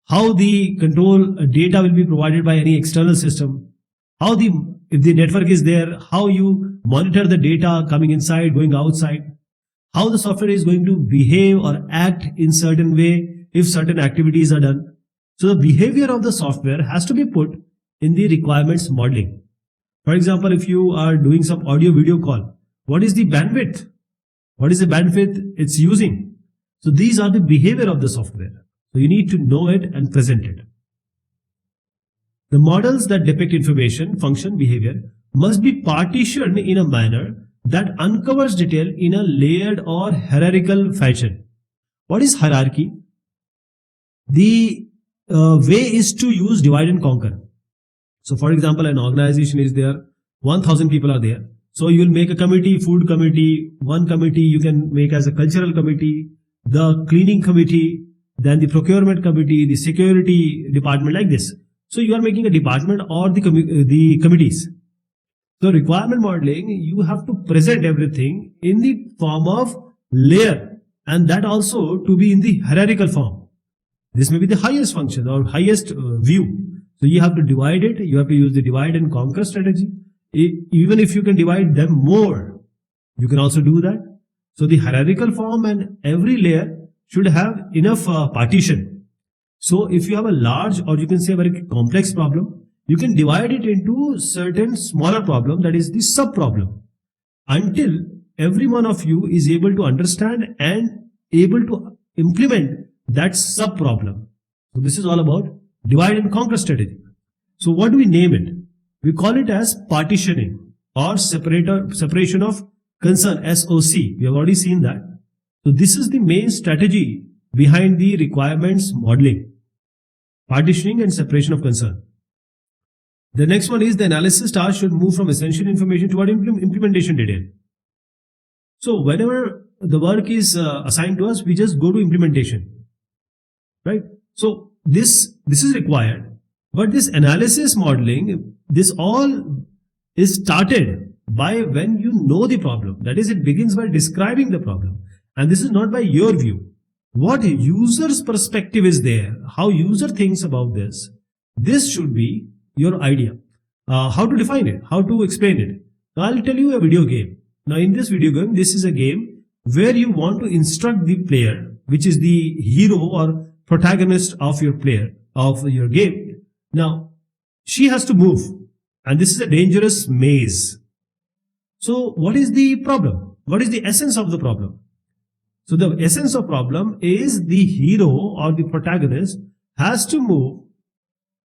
Speaker 1: how the control data will be provided by any external system, if the network is there, how you monitor the data coming inside, going outside, how the software is going to behave or act in certain way if certain activities are done. So the behavior of the software has to be put in the requirements modeling. For example, if you are doing some audio video call, what is the bandwidth? What is the bandwidth it's using? So these are the behavior of the software. So you need to know it and present it. The models that depict information, function, behavior must be partitioned in a manner that uncovers detail in a layered or hierarchical fashion. What is hierarchy? The way is to use divide and conquer. So for example, an organization is there, 1000 people are there. So you will make a committee, food committee, one committee you can make as a cultural committee, the cleaning committee, then the procurement committee, the security department, like this. So you are making a department or the committees. So requirement modeling, you have to present everything in the form of layer, and that also to be in the hierarchical form. This may be the highest function or highest view. So you have to divide it. You have to use the divide and conquer strategy. Even if you can divide them more, you can also do that. So the hierarchical form and every layer should have enough partition. So if you have a large, or you can say a very complex problem, you can divide it into certain smaller problem, that is the sub problem, until every one of you is able to understand and able to implement that sub problem. So this is all about divide and conquer strategy. So what do we name it? We call it as partitioning or separation of concern, SOC. We have already seen that. So this is the main strategy behind the requirements modeling, partitioning and separation of concern. The next one is the analysis task should move from essential information toward implementation detail. So whenever the work is assigned to us, we just go to implementation, right? So this is required, but this analysis modeling, this all is started by when you know the problem. That is, it begins by describing the problem, and this is not by your view. What user's perspective is there, how user thinks about this. This should be your idea. How to define it, how to explain it. Now I'll tell you a video game. Now in this video game, this is a game where you want to instruct the player, which is the hero or protagonist of your player, of your game. Now she has to move, and this is a dangerous maze. So what is the problem? What is the essence of the problem? So the essence of problem is the hero or the protagonist has to move.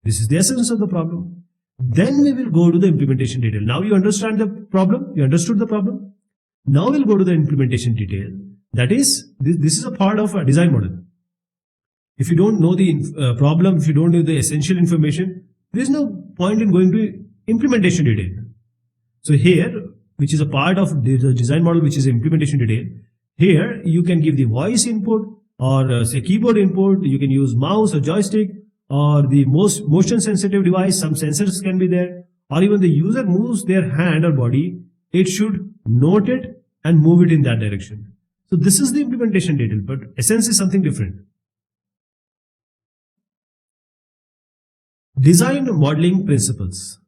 Speaker 1: This is the essence of the problem. Then we will go to the implementation detail. Now you understand the problem. You understood the problem. Now we'll go to the implementation detail. That is, this is a part of a design model. If you don't know the problem, if you don't know the essential information, there is no point in going to implementation detail. So here, which is a part of the design model, which is implementation detail, here you can give the voice input or say keyboard input. You can use mouse or joystick or the most motion sensitive device. Some sensors can be there, or even the user moves their hand or body, it should note it and move it in that direction. So this is the implementation detail, but essence is something different. Design modeling principles.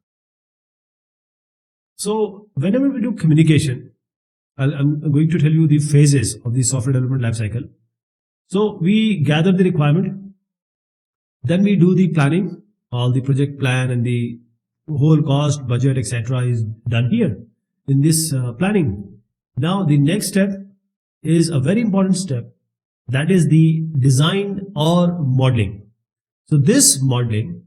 Speaker 1: So whenever we do communication, I'm going to tell you the phases of the software development lifecycle. So we gather the requirement, then we do the planning, all the project plan and the whole cost, budget, etc. is done here in this planning. Now the next step is a very important step, that is the design or modeling. So this modeling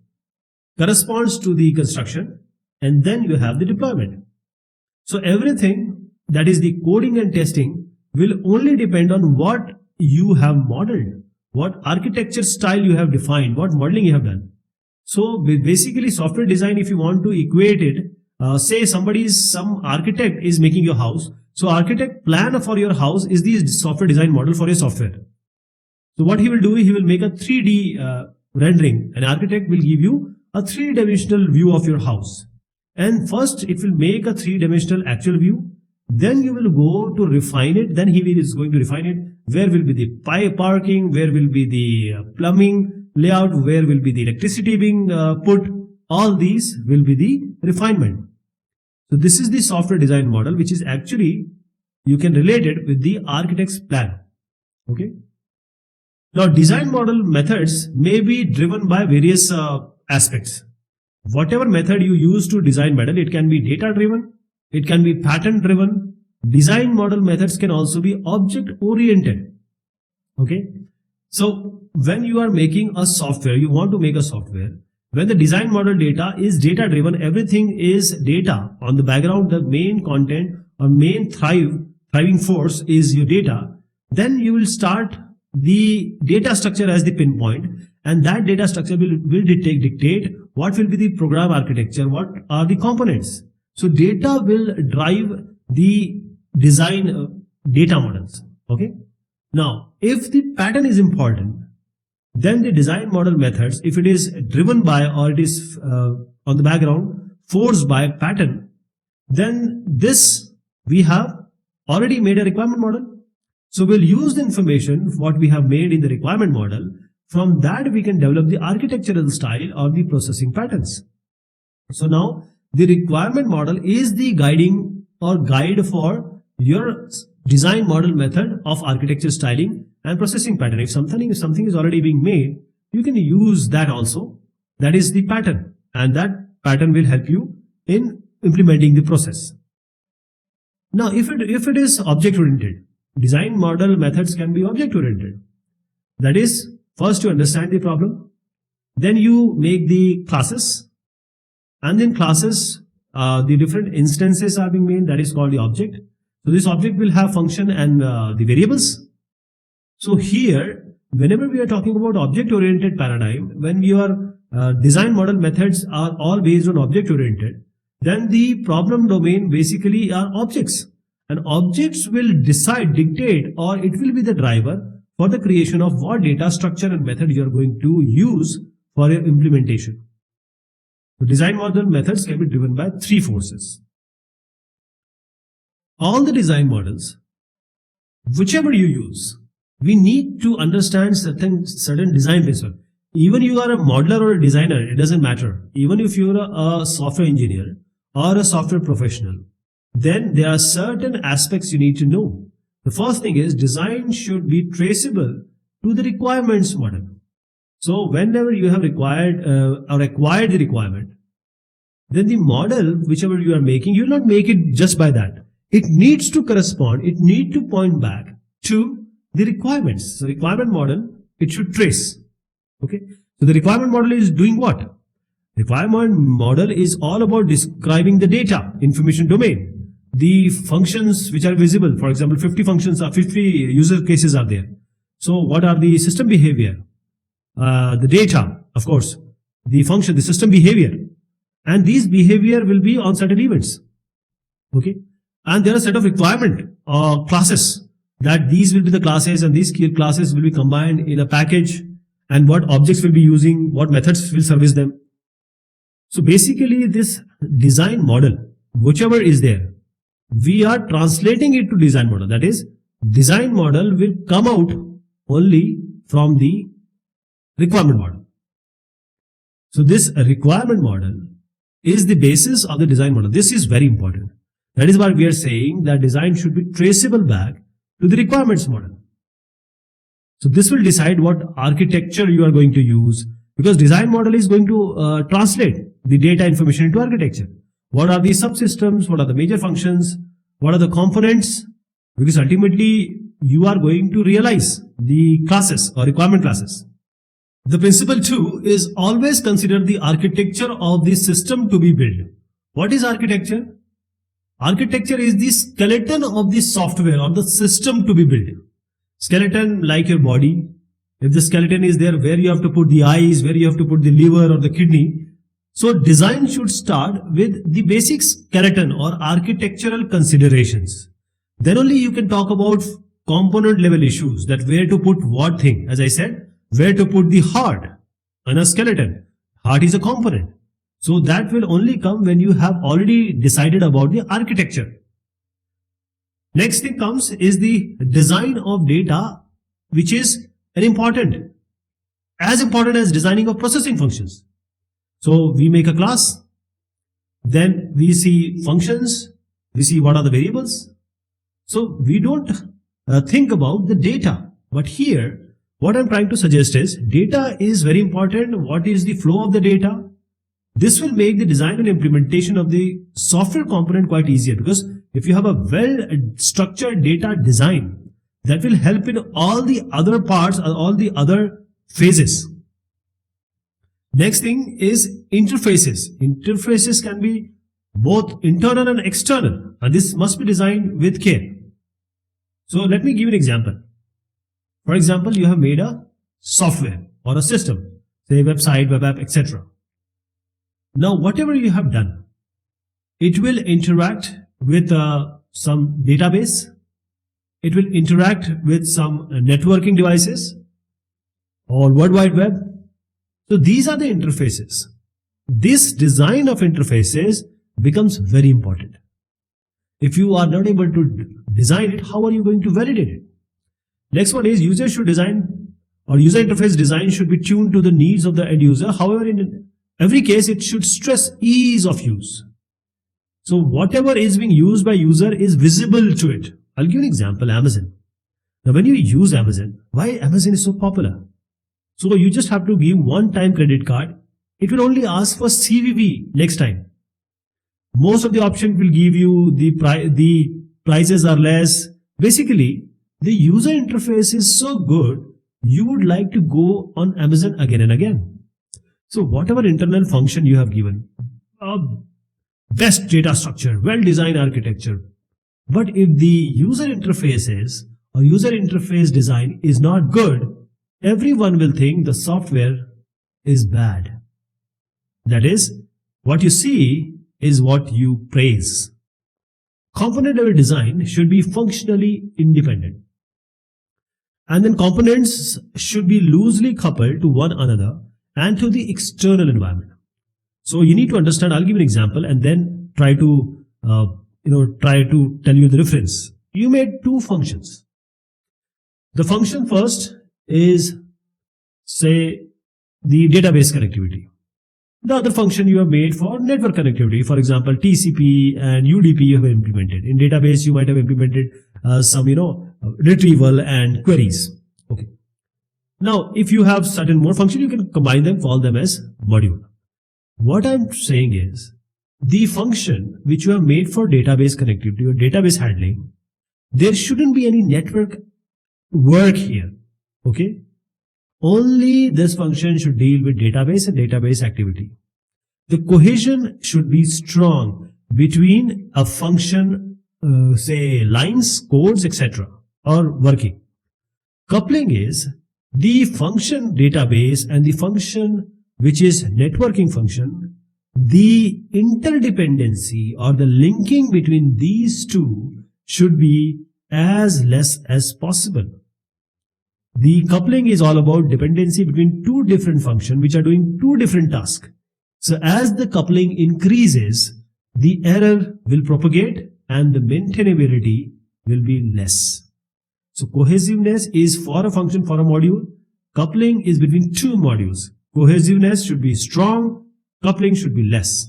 Speaker 1: corresponds to the construction, and then you have the deployment. So everything that is the coding and testing will only depend on what you have modeled, what architecture style you have defined, what modeling you have done. So basically software design, if you want to equate it, say some architect is making your house. So architect plan for your house is the software design model for your software. So what he will do, he will make a 3D rendering. An architect will give you a 3-dimensional view of your house. And first it will make a 3-dimensional actual view. Then you will go to refine it. Then he is going to refine it. Where will be the parking? Where will be the plumbing layout? Where will be the electricity being put? All these will be the refinement. So this is the software design model, which is actually, you can relate it with the architect's plan. Okay. Now design model methods may be driven by various aspects. Whatever method you use to design model, it can be data driven, it can be pattern driven. Design model methods can also be object oriented. Okay. So when you are making a software, you want to make a software, when the design model data is data driven, everything is data. On the background, the main content or main thriving force is your data. Then you will start the data structure as the pinpoint, and that data structure will dictate what will be the program architecture, what are the components. So data will drive the design data models. Okay. Now, if the pattern is important, then the design model methods, if it is driven by or it is on the background forced by pattern, then this we have already made a requirement model. So we'll use the information what we have made in the requirement model. From that we can develop the architectural style or the processing patterns. So now the requirement model is the guiding or guide for your design model method of architecture styling and processing pattern. If something is already being made, you can use that also. That is the pattern, and that pattern will help you in implementing the process. Now, if it is object-oriented, design model methods can be object-oriented. That is, first you understand the problem, then you make the classes, and then classes, the different instances are being made, that is called the object. So this object will have function and the variables. So here, whenever we are talking about object-oriented paradigm, when your design model methods are all based on object-oriented, then the problem domain basically are objects. And objects will dictate, or it will be the driver for the creation of what data structure and method you are going to use for your implementation. The design model methods can be driven by three forces. All the design models, whichever you use, we need to understand certain design principle. Even you are a modeler or a designer, it doesn't matter. Even if you are a software engineer or a software professional, then there are certain aspects you need to know. The first thing is design should be traceable to the requirements model. So whenever you have required or acquired the requirement, then the model, whichever you are making, you will not make it just by that. It needs to correspond, it needs to point back to the requirements. So requirement model, it should trace. Okay. So the requirement model is doing what? Requirement model is all about describing the data, information domain, the functions which are visible. For example, 50 functions or 50 user cases are there. So what are the system behavior? The data, of course, the function, the system behavior. And these behavior will be on certain events. Okay. And there are a set of requirement classes, that these will be the classes and these classes will be combined in a package, and what objects will be using, what methods will service them. So basically this design model, whichever is there, we are translating it to design model. That is, design model will come out only from the requirement model. So this requirement model is the basis of the design model. This is very important. That is why we are saying that design should be traceable back to the requirements model. So this will decide what architecture you are going to use, because design model is going to translate the data information into architecture. What are the subsystems? What are the major functions? What are the components? Because ultimately you are going to realize the classes or requirement classes. The principle 2 is always consider the architecture of the system to be built. What is architecture? Architecture is the skeleton of the software or the system to be built. Skeleton like your body. If the skeleton is there, where you have to put the eyes, where you have to put the liver or the kidney. So design should start with the basic skeleton or architectural considerations. Then only you can talk about component level issues, that where to put what thing. As I said, where to put the heart and a skeleton. Heart is a component. So that will only come when you have already decided about the architecture. Next thing comes is the design of data, which is very important, as important as designing of processing functions. So we make a class, then we see functions, we see what are the variables. So we don't think about the data. But here, what I'm trying to suggest is data is very important. What is the flow of the data? This will make the design and implementation of the software component quite easier, because if you have a well-structured data design, that will help in all the other parts, all the other phases. Next thing is interfaces. Interfaces can be both internal and external, and this must be designed with care. So let me give you an example. For example, you have made a software or a system, say website, web app, etc. Now, whatever you have done, it will interact with some database. It will interact with some networking devices or World Wide Web. So these are the interfaces. This design of interfaces becomes very important. If you are not able to design it, how are you going to validate it? Next one is user should design, or user interface design should be tuned to the needs of the end user. However, in every case, it should stress ease of use. So whatever is being used by user is visible to it. I'll give you an example, Amazon. Now when you use Amazon, why Amazon is so popular? So you just have to give one-time credit card. It will only ask for CVV next time. Most of the options will give you the prices are less. Basically, the user interface is so good, you would like to go on Amazon again and again. So whatever internal function you have given, best data structure, well-designed architecture, but if the user interfaces or user interface design is not good, everyone will think the software is bad. That is, what you see is what you praise. Component level design should be functionally independent. And then components should be loosely coupled to one another and to the external environment. So you need to understand, I'll give an example and then try to tell you the difference. You made two functions. The function first is, say, the database connectivity. The other function you have made for network connectivity, for example, TCP and UDP you have implemented. In database, you might have implemented some, retrieval and queries. Okay. Now, if you have certain more function, you can combine them, call them as module. What I'm saying is, the function which you have made for database connectivity or database handling, there shouldn't be any network work here. Okay. Only this function should deal with database and database activity. The cohesion should be strong between a function, say lines, codes, etc. or working. Coupling is the function database and the function which is networking function. The interdependency or the linking between these two should be as less as possible. The coupling is all about dependency between two different functions which are doing two different tasks. So as the coupling increases, the error will propagate and the maintainability will be less. So cohesiveness is for a function, for a module. Coupling is between two modules. Cohesiveness should be strong, coupling should be less.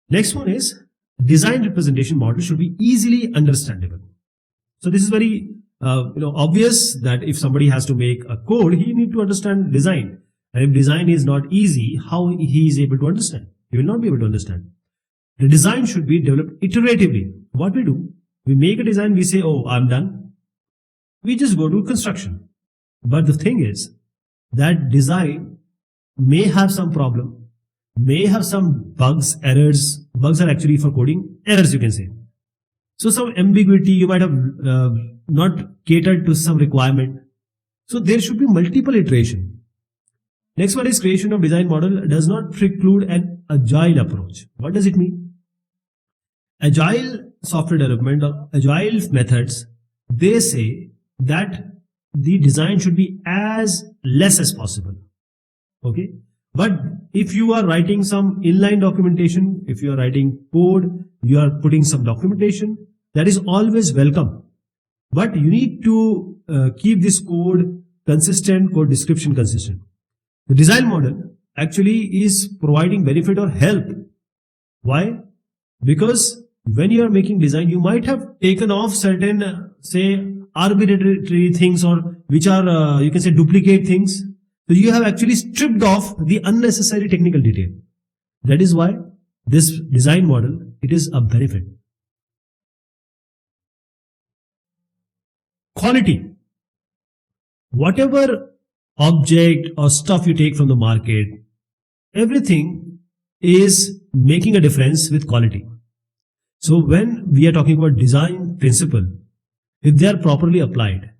Speaker 1: Next one is design representation model should be easily understandable. So this is very obvious that if somebody has to make a code, he need to understand design. And if design is not easy, how he is able to understand? He will not be able to understand. The design should be developed iteratively. What we do, we make a design, we say, oh, I'm done. We just go to construction. But the thing is that design may have some problem, may have some bugs, errors. Bugs are actually for coding, errors you can say. So some ambiguity, you might have not catered to some requirement. So there should be multiple iteration. Next one is creation of design model does not preclude an agile approach. What does it mean? Agile software development or agile methods, they say that the design should be as less as possible. Okay. But if you are writing some inline documentation, if you are writing code, you are putting some documentation, that is always welcome. But you need to keep this code consistent, code description consistent. The design model actually is providing benefit or help. Why? Because when you are making design, you might have taken off certain, say, arbitrary things or which are, you can say, duplicate things. So you have actually stripped off the unnecessary technical detail. That is why this design model, it is a benefit. Quality. Whatever object or stuff you take from the market, everything is making a difference with quality. So when we are talking about design principle, if they are properly applied,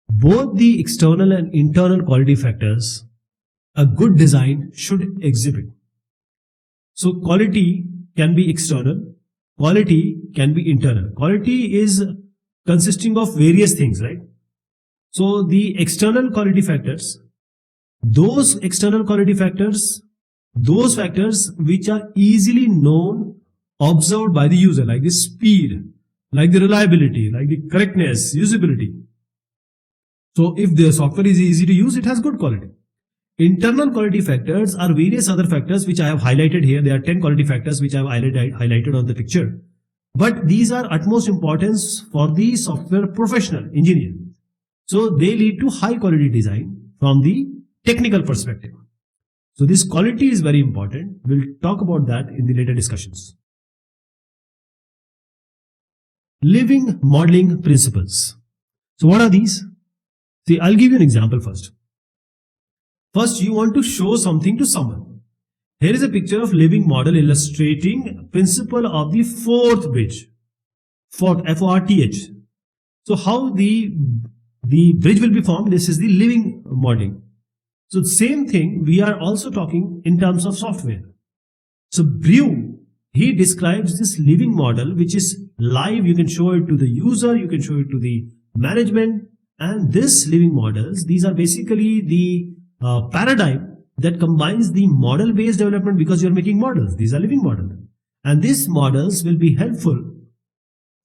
Speaker 1: both the external and internal quality factors, a good design should exhibit. So quality can be external, quality can be internal. Quality is consisting of various things, right? So the external quality factors, those external quality factors, those factors which are easily known, observed by the user, like the speed, like the reliability, like the correctness, usability. So if the software is easy to use, it has good quality. Internal quality factors are various other factors which I have highlighted here. There are 10 quality factors which I have highlighted on the picture. But these are utmost importance for the software professional engineer. So they lead to high quality design from the technical perspective. So this quality is very important. We'll talk about that in the later discussions. living modeling principles. So what are these? See, I'll give you an example first. First, you want to show something to someone. Here is a picture of living model illustrating principle of the fourth bridge. Fourth, F-O-R-T-H. So how the bridge will be formed, this is the living modeling. So same thing, we are also talking in terms of software. So Brew, he describes this living model which is live. You can show it to the user, you can show it to the management, and this living models, these are basically the paradigm that combines the model based development, because you're making models. These are living models, and these models will be helpful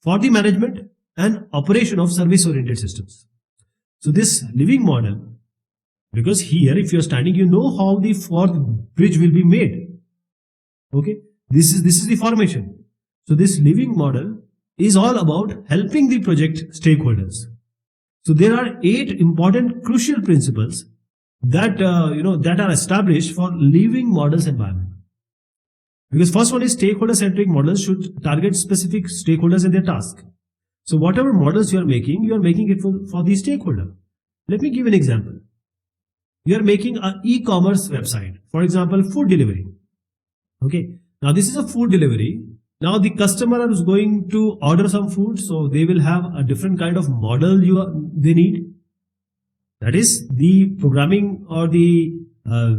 Speaker 1: for the management and operation of service oriented systems. So this living model, because here if you're standing, you know how the fourth bridge will be made. Okay, this is the formation. So this living model is all about helping the project stakeholders. So there are 8 important crucial principles that that are established for living models environment. Because first one is stakeholder centric models should target specific stakeholders in their task. So whatever models you are making it for the stakeholder. Let me give an example. You are making an e-commerce website, for example, food delivery. Okay, now this is a food delivery. Now the customer is going to order some food, so they will have a different kind of model they need. That is, the programming or the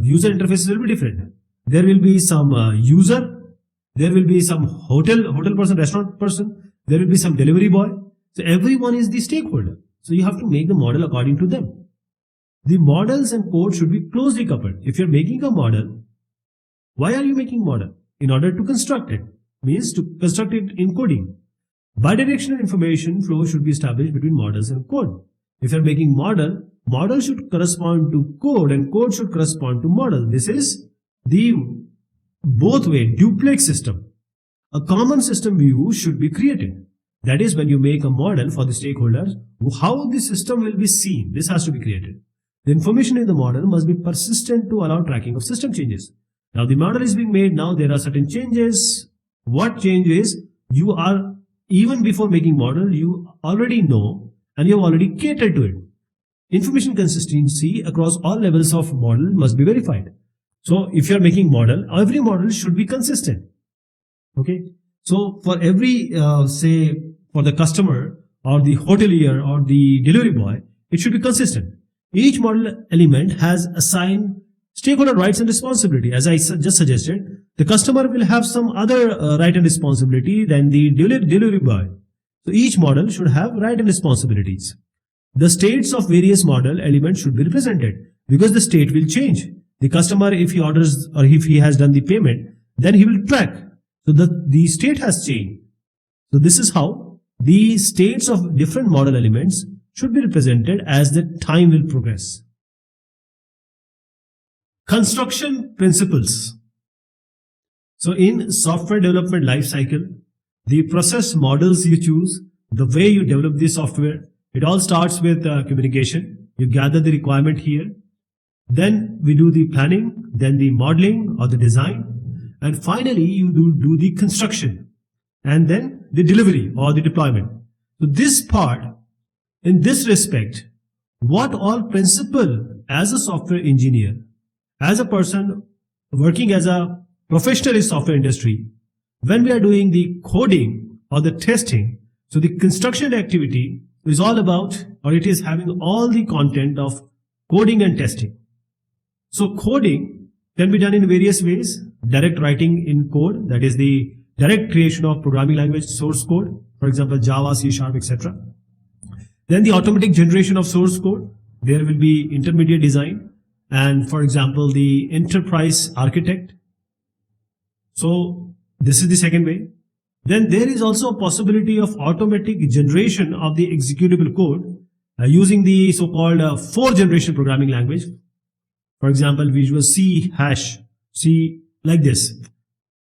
Speaker 1: user interfaces will be different. There will be some user, there will be some hotel person, restaurant person, there will be some delivery boy. So everyone is the stakeholder. So you have to make the model according to them. The models and code should be closely coupled. If you're making a model, why are you making model? In order to construct it, means to construct it in coding. Bidirectional information flow should be established between models and code. If you're making model should correspond to code and code should correspond to model. This is the both way duplex system. A common system view should be created. That is, when you make a model for the stakeholders, how the system will be seen, this has to be created. The information in the model must be persistent to allow tracking of system changes. Now the model is being made, now there are certain changes. What changes? You are, even before making model, you already know and you have already catered to it. Information consistency across all levels of model must be verified. So if you are making model, every model should be consistent. Okay. So for every, say for the customer or the hotelier or the delivery boy, it should be consistent. Each model element has assigned stakeholder rights and responsibility. As I just suggested, the customer will have some other right and responsibility than the delivery boy. So each model should have right and responsibilities. The states of various model elements should be represented because the state will change. The customer, if he orders or if he has done the payment, then he will track. So the state has changed. So this is how the states of different model elements should be represented as the time will progress. Construction principles. So in software development life cycle, the process models you choose, the way you develop the software, it all starts with communication. You gather the requirement here. Then we do the planning, then the modeling or the design, and finally you do the construction, and then the delivery or the deployment. So this part, in this respect, what all principle as a software engineer, as a person working as a professional in software industry, when we are doing the coding or the testing, so the construction activity is all about, or it is having all the content of coding and testing. So coding can be done in various ways. Direct writing in code, that is the direct creation of programming language source code, for example Java, C#, etc. Then the automatic generation of source code, there will be intermediate design, and for example the enterprise architect. So this is the second way. Then there is also a possibility of automatic generation of the executable code using the so-called 4th generation programming language. For example, Visual C#, C, like this.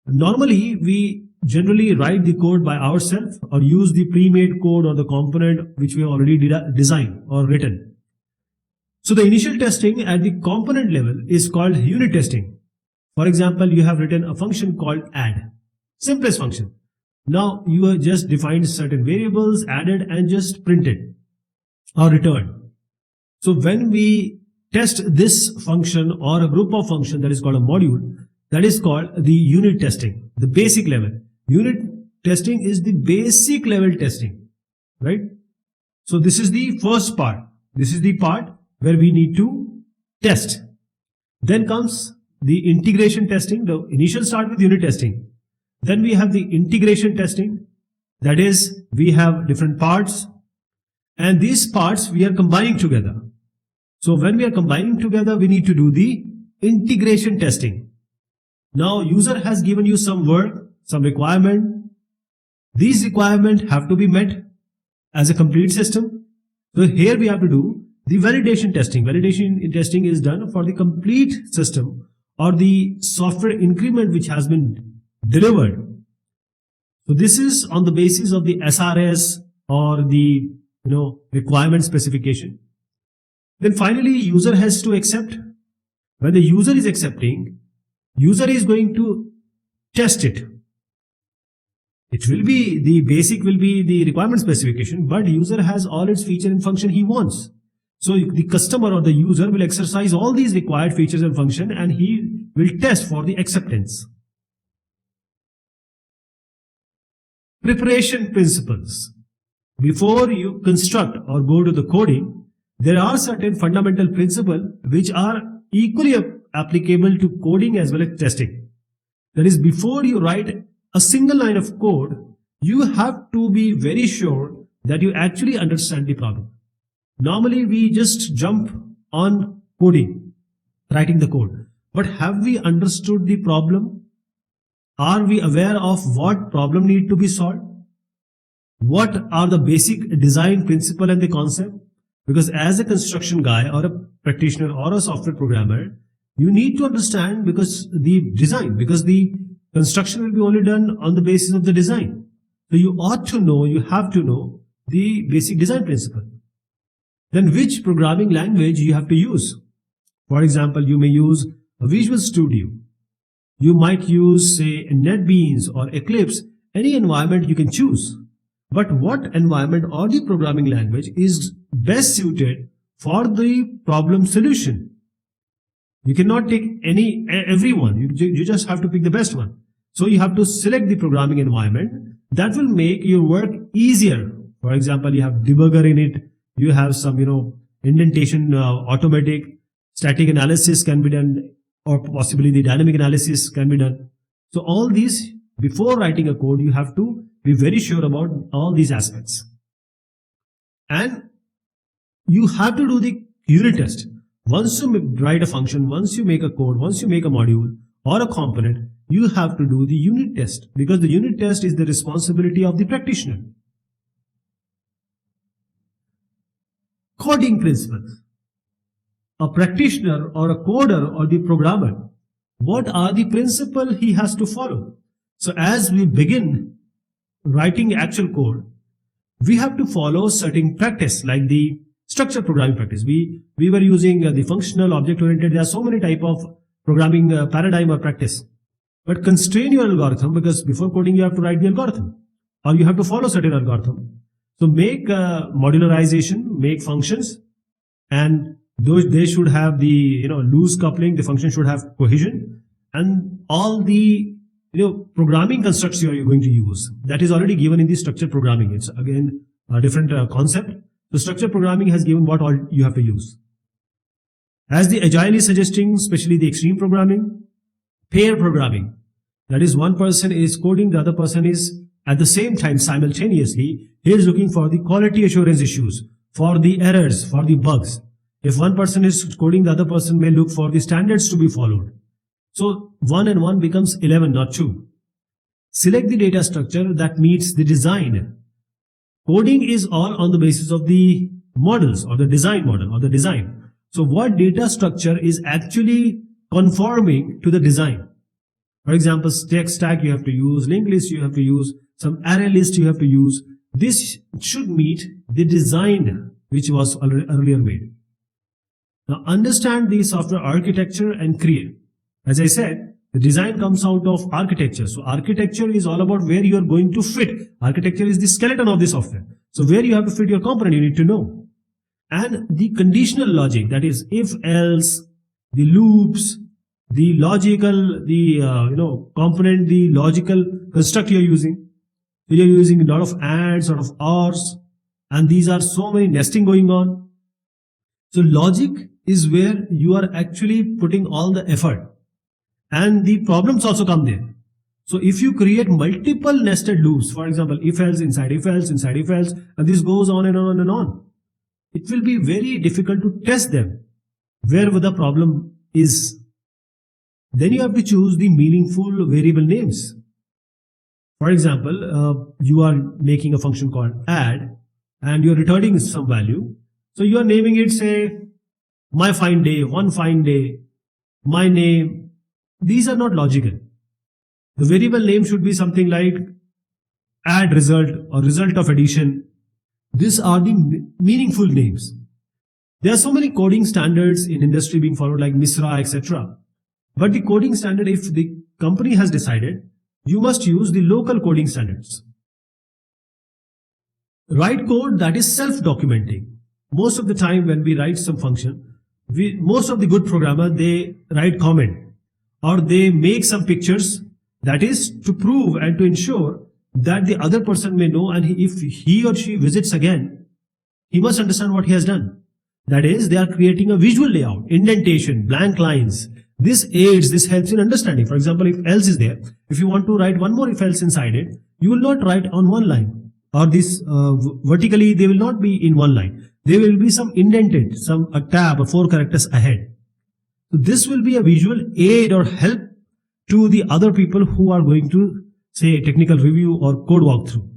Speaker 1: Normally, we generally write the code by ourselves or use the pre-made code or the component which we have already designed or written. So the initial testing at the component level is called unit testing. For example, you have written a function called add, simplest function. Now you have just defined certain variables, added and just printed or returned. So when we test this function or a group of function, that is called a module, that is called the unit testing, the basic level. Unit testing is the basic level testing, right? So this is the first part. This is the part where we need to test. Then comes the integration testing. The initial start with unit testing. Then we have the integration testing. That is, we have different parts, and these parts we are combining together. So when we are combining together, we need to do the integration testing. Now user has given you some work, some requirement. These requirements have to be met as a complete system. So here we have to do the validation testing. Validation testing is done for the complete system or the software increment which has been delivered. So this is on the basis of the SRS or the requirement specification. Then finally user has to accept. When the user is accepting, user is going to test it. It will be, the basic will be the requirement specification, but user has all its feature and function he wants. So the customer or the user will exercise all these required features and function, and he will test for the acceptance. Preparation principles. Before you construct or go to the coding, there are certain fundamental principles which are equally applicable to coding as well as testing. That is, before you write a single line of code, you have to be very sure that you actually understand the problem. Normally we just jump on coding, writing the code. But have we understood the problem? Are we aware of what problem need to be solved? What are the basic design principle and the concept? Because as a construction guy or a practitioner or a software programmer, you need to understand because the construction will be only done on the basis of the design. So you ought to know, you have to know the basic design principle. Then which programming language you have to use. For example, you may use a Visual Studio. You might use, say, NetBeans or Eclipse, any environment you can choose. But what environment or the programming language is best suited for the problem solution? You cannot take everyone. You just have to pick the best one. So you have to select the programming environment that will make your work easier. For example, you have debugger in it. You have some, indentation, automatic, static analysis can be done, or possibly the dynamic analysis can be done. So all these, before writing a code, you have to be very sure about all these aspects. And you have to do the unit test. Once you write a function, once you make a code, once you make a module or a component, you have to do the unit test, because the unit test is the responsibility of the practitioner. Coding principles. A practitioner or a coder or the programmer, what are the principles he has to follow? So as we begin writing actual code, we have to follow certain practice like the structured programming practice. We were using the functional, object-oriented. There are so many type of programming paradigm or practice. But constrain your algorithm, because before coding you have to write the algorithm or you have to follow certain algorithm. So make modularization, make functions, and those they should have the loose coupling. The function should have cohesion, and all the programming constructs you are going to use, that is already given in the structured programming. It's again a different concept. The structured programming has given what all you have to use. As the Agile is suggesting, especially the extreme programming, pair programming. That is, one person is coding, the other person is at the same time simultaneously, he is looking for the quality assurance issues, for the errors, for the bugs. If one person is coding, the other person may look for the standards to be followed. So 1 and 1 becomes 11, not 2. Select the data structure that meets the design. Coding is all on the basis of the models or the design model or the design. So what data structure is actually conforming to the design? For example, text stack you have to use, linked list you have to use, some array list you have to use. This should meet the design which was earlier made. Now understand the software architecture and create. As I said, The design comes out of architecture. So architecture is all about where you are going to fit. Architecture is the skeleton of the software. So where you have to fit your component, you need to know. And the conditional logic, that is if else, the loops, the logical, the component, the logical construct you're using. You're using a lot of ands, sort of ors, and these are so many nesting going on. So logic is where you are actually putting all the effort. And the problems also come there. So if you create multiple nested loops, for example, if else inside if else inside if else, and this goes on and on and on, it will be very difficult to test them where the problem is. Then you have to choose the meaningful variable names. For example, you are making a function called add and you're returning some value. So you are naming it, say, my fine day, one fine day, my name. These are not logical. The variable name should be something like add result or result of addition. These are the meaningful names. There are so many coding standards in industry being followed like MISRA, etc. But the coding standard, if the company has decided, you must use the local coding standards. Write code that is self-documenting. Most of the time when we write some function, most of the good programmer, they write comment or they make some pictures, that is to prove and to ensure that the other person may know, and if he or she visits again, he must understand what he has done. That is, they are creating a visual layout, indentation, blank lines. This aids, this helps in understanding. For example, if else is there, if you want to write one more if else inside it, you will not write on one line, or this vertically they will not be in one line. There will be some indented, a tab or 4 characters ahead. So this will be a visual aid or help to the other people who are going to say technical review or code walkthrough.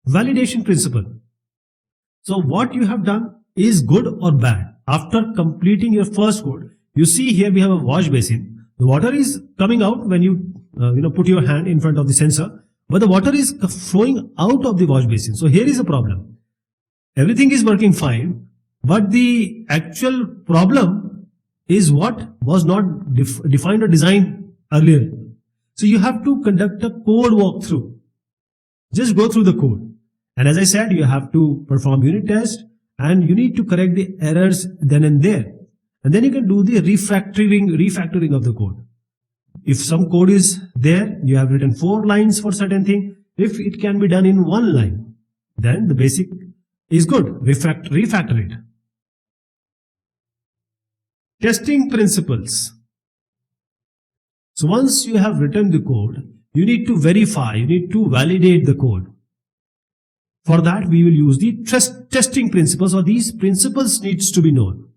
Speaker 1: Validation principle. So what you have done is good or bad. After completing your first code, you see here we have a wash basin. The water is coming out when you put your hand in front of the sensor, but the water is flowing out of the wash basin. So here is a problem. Everything is working fine, but the actual problem is what was not defined or designed earlier. So you have to conduct a code walkthrough. Just go through the code. And as I said, you have to perform unit test and you need to correct the errors then and there. And then you can do the refactoring of the code. If some code is there, you have written 4 lines for certain thing. If it can be done in 1 line, then the basic is good. Refactor it. Testing principles. So once you have written the code, you need to verify, you need to validate the code. For that, we will use the testing principles, or these principles needs to be known.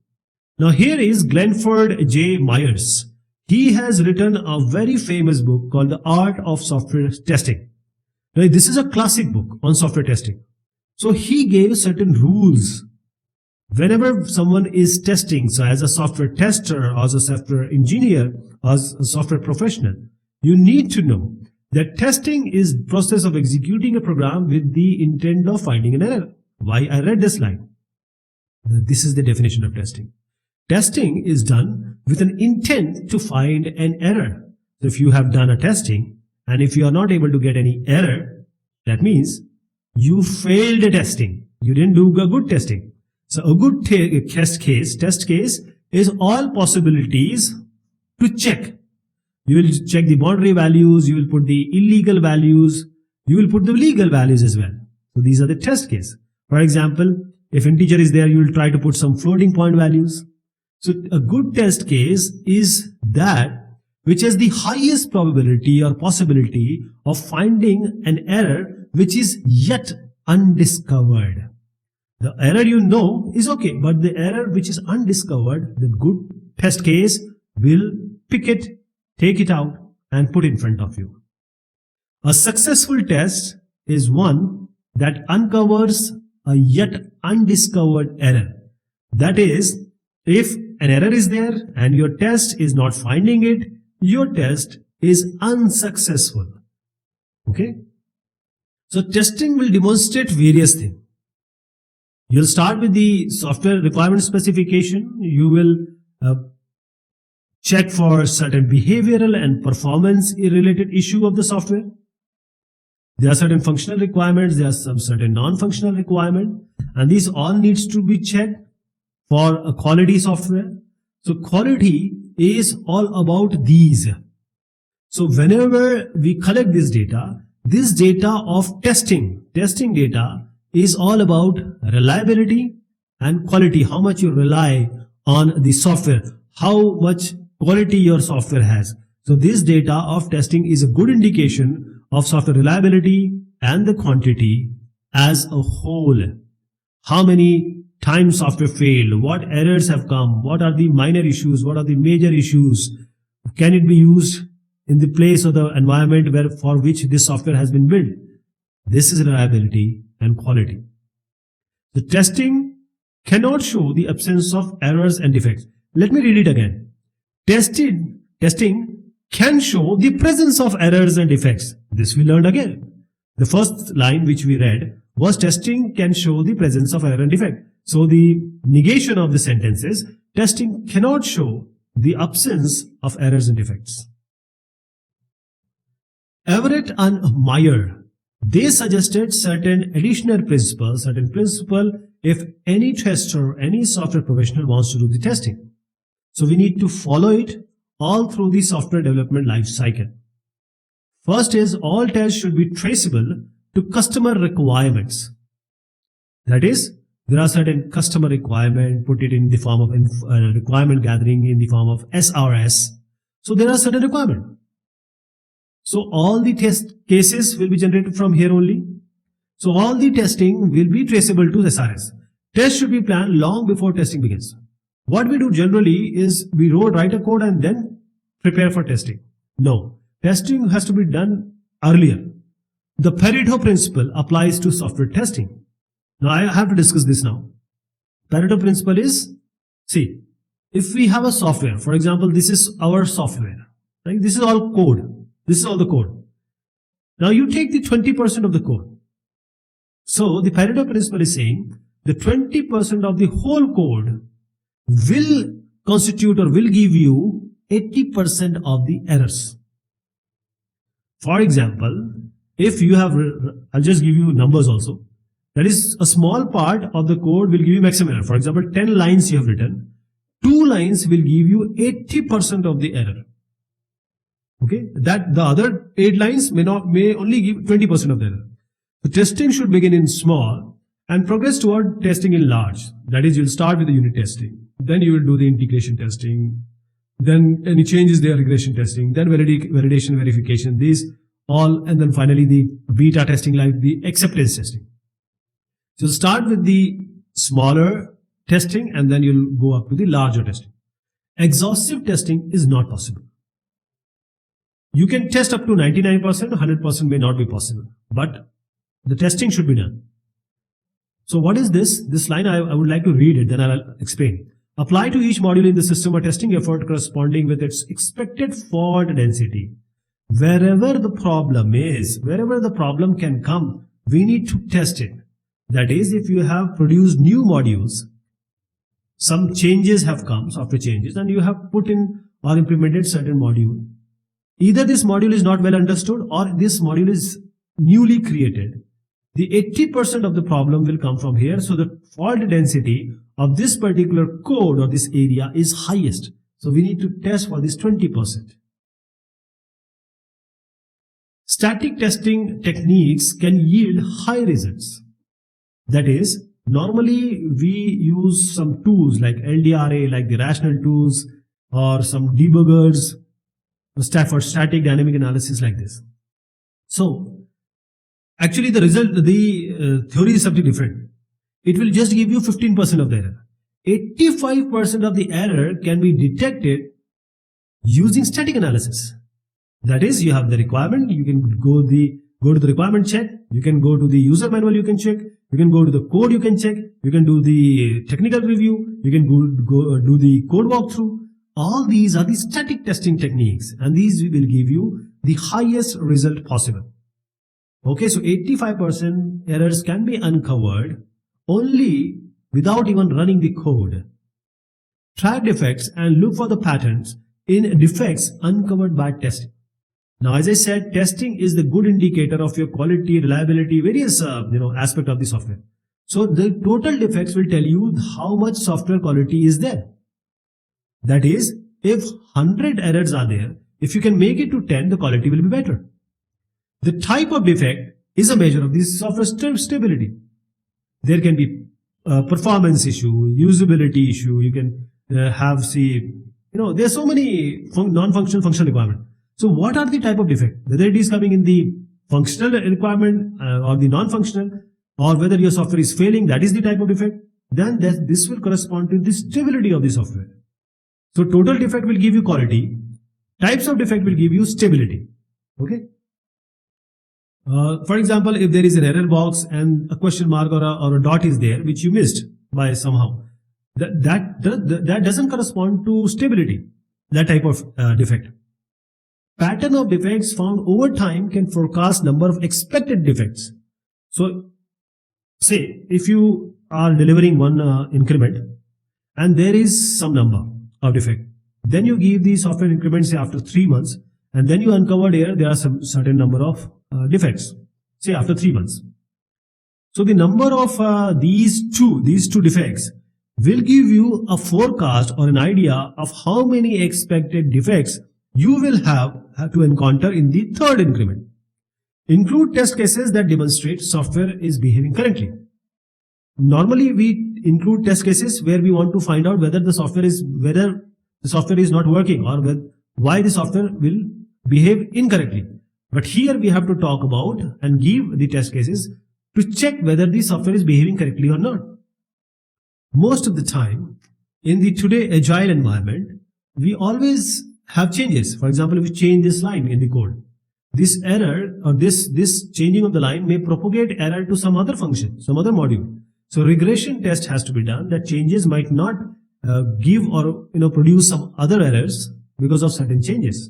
Speaker 1: Now here is Glenford J. Myers. He has written a very famous book called The Art of Software Testing. Now this is a classic book on software testing. So he gave certain rules. Whenever someone is testing, so as a software tester, or as a software engineer, or as a software professional, you need to know that testing is the process of executing a program with the intent of finding an error. Why I read this line? This is the definition of testing. Testing is done with an intent to find an error. So if you have done a testing and if you are not able to get any error, that means you failed a testing. You didn't do a good testing. So a good test case is all possibilities to check. You will check the boundary values, you will put the illegal values, you will put the legal values as well. So these are the test case. For example, if integer is there, you will try to put some floating point values. So a good test case is that which has the highest probability or possibility of finding an error which is yet undiscovered. The error you know is okay, but the error which is undiscovered, the good test case will pick it, take it out and put in front of you. A successful test is one that uncovers a yet undiscovered error. That is, if an error is there and your test is not finding it, your test is unsuccessful. Okay? So testing will demonstrate various things. You'll start with the software requirement specification. You will check for certain behavioral and performance related issue of the software. There are certain functional requirements, there are some certain non-functional requirement, and these all needs to be checked for a quality software. So quality is all about these. So whenever we collect this data of testing data is all about reliability and quality, how much you rely on the software, how much quality your software has. So this data of testing is a good indication of software reliability and the quantity as a whole. How many times software failed, what errors have come, what are the minor issues, what are the major issues, can it be used in the place of the environment for which this software has been built. This is reliability and quality. The testing cannot show the absence of errors and defects. Let me read it again. Testing can show the presence of errors and defects. This we learned again. The first line which we read was testing can show the presence of error and defect. So the negation of the sentence is testing cannot show the absence of errors and defects. Everett and Meyer, they suggested certain additional principles, if any tester, any software professional wants to do the testing. So we need to follow it all through the software development life cycle. First is all tests should be traceable to customer requirements. That is, there are certain customer requirements, put it in the form of requirement gathering in the form of SRS. So there are certain requirements. So all the test cases will be generated from here only. So all the testing will be traceable to SRS. Test should be planned long before testing begins. What we do generally is we write a code and then prepare for testing. No, testing has to be done earlier. The Pareto principle applies to software testing. Now I have to discuss this now. Pareto principle is, see, if we have a software, for example, this is our software, right? This is all code. This is all the code. Now you take the 20% of the code. So the Pareto principle is saying the 20% of the whole code will constitute or will give you 80% of the errors. For example, if you have, I'll just give you numbers also. That is, a small part of the code will give you maximum error. For example, 10 lines you have written, 2 lines will give you 80% of the error. Okay, that the other 8 lines may only give 20% of the error. The testing should begin in small and progress toward testing in large. That is, you'll start with the unit testing, then you will do the integration testing, then any changes there, regression testing, then validation, verification, these all, and then finally the beta testing, like the acceptance testing. So start with the smaller testing and then you'll go up to the larger testing. Exhaustive testing is not possible. You can test up to 99%, 100% may not be possible, but the testing should be done. So what is this? This line I would like to read it, then I'll explain. Apply to each module in the system a testing effort corresponding with its expected fault density. Wherever the problem is, wherever the problem can come, we need to test it. That is, if you have produced new modules, some changes have come, software changes, and you have put in or implemented certain module. Either this module is not well understood or this module is newly created. The 80% of the problem will come from here. So the fault density of this particular code or this area is highest. So we need to test for this 20%. Static testing techniques can yield high results. That is, normally we use some tools like LDRA, like the rational tools, or some debuggers for static dynamic analysis like this. So actually the theory is something different. It will just give you 15% of the error. 85% of the error can be detected using static analysis. That is, you have the requirement, you can go to the requirement check, you can go to the user manual, you can check, you can go to the code, you can check, you can do the technical review, you can go do the code walkthrough. All these are the static testing techniques, and these will give you the highest result possible. Okay, so 85% errors can be uncovered only without even running the code. Track defects and look for the patterns in defects uncovered by testing. Now, as I said, testing is the good indicator of your quality, reliability, various aspect of the software. So the total defects will tell you how much software quality is there. That is, if 100 errors are there, if you can make it to 10, the quality will be better. The type of defect is a measure of the software stability. There can be performance issue, usability issue. You can there's so many non-functional functional requirements. So what are the type of defect? Whether it is coming in the functional requirement or the non-functional, or whether your software is failing, that is the type of defect, then this will correspond to the stability of the software. So total defect will give you quality. Types of defect will give you stability. Okay. For example, if there is an error box and a question mark or a dot is there, which you missed by somehow, that doesn't correspond to stability, that type of defect. Pattern of defects found over time can forecast number of expected defects. So, say if you are delivering one increment and there is some number of defect, then you give the software increment say after 3 months, and then you uncovered here there are some certain number of defects, say after 3 months. So the number of these two defects will give you a forecast or an idea of how many expected defects you will have to encounter in the third increment. Include test cases that demonstrate software is behaving correctly. Normally we include test cases where we want to find out whether the software is not working, or why the software will behave incorrectly. But here we have to talk about and give the test cases to check whether the software is behaving correctly or not. Most of the time in the today agile environment, we always have changes. For example, if we change this line in the code, this error or this changing of the line may propagate error to some other function, some other module. So regression test has to be done that changes might not give or produce some other errors because of certain changes.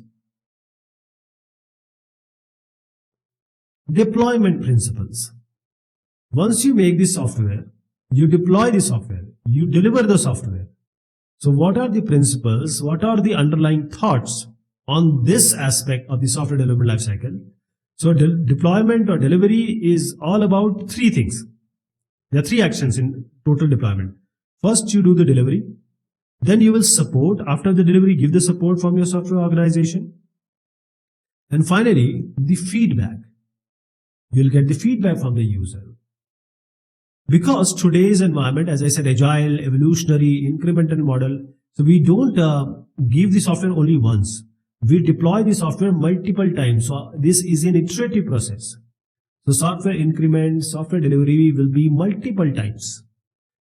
Speaker 1: Deployment principles. Once you make the software, you deploy the software, you deliver the software. So what are the principles? What are the underlying thoughts on this aspect of the software development lifecycle? So deployment or delivery is all about three things. There are three actions in total deployment. First, you do the delivery. Then you will support. After the delivery, give the support from your software organization. And finally, the feedback. You'll get the feedback from the user. Because today's environment, as I said, agile, evolutionary, incremental model, so we don't give the software only once. We deploy the software multiple times. So this is an iterative process. So software increment, software delivery will be multiple times.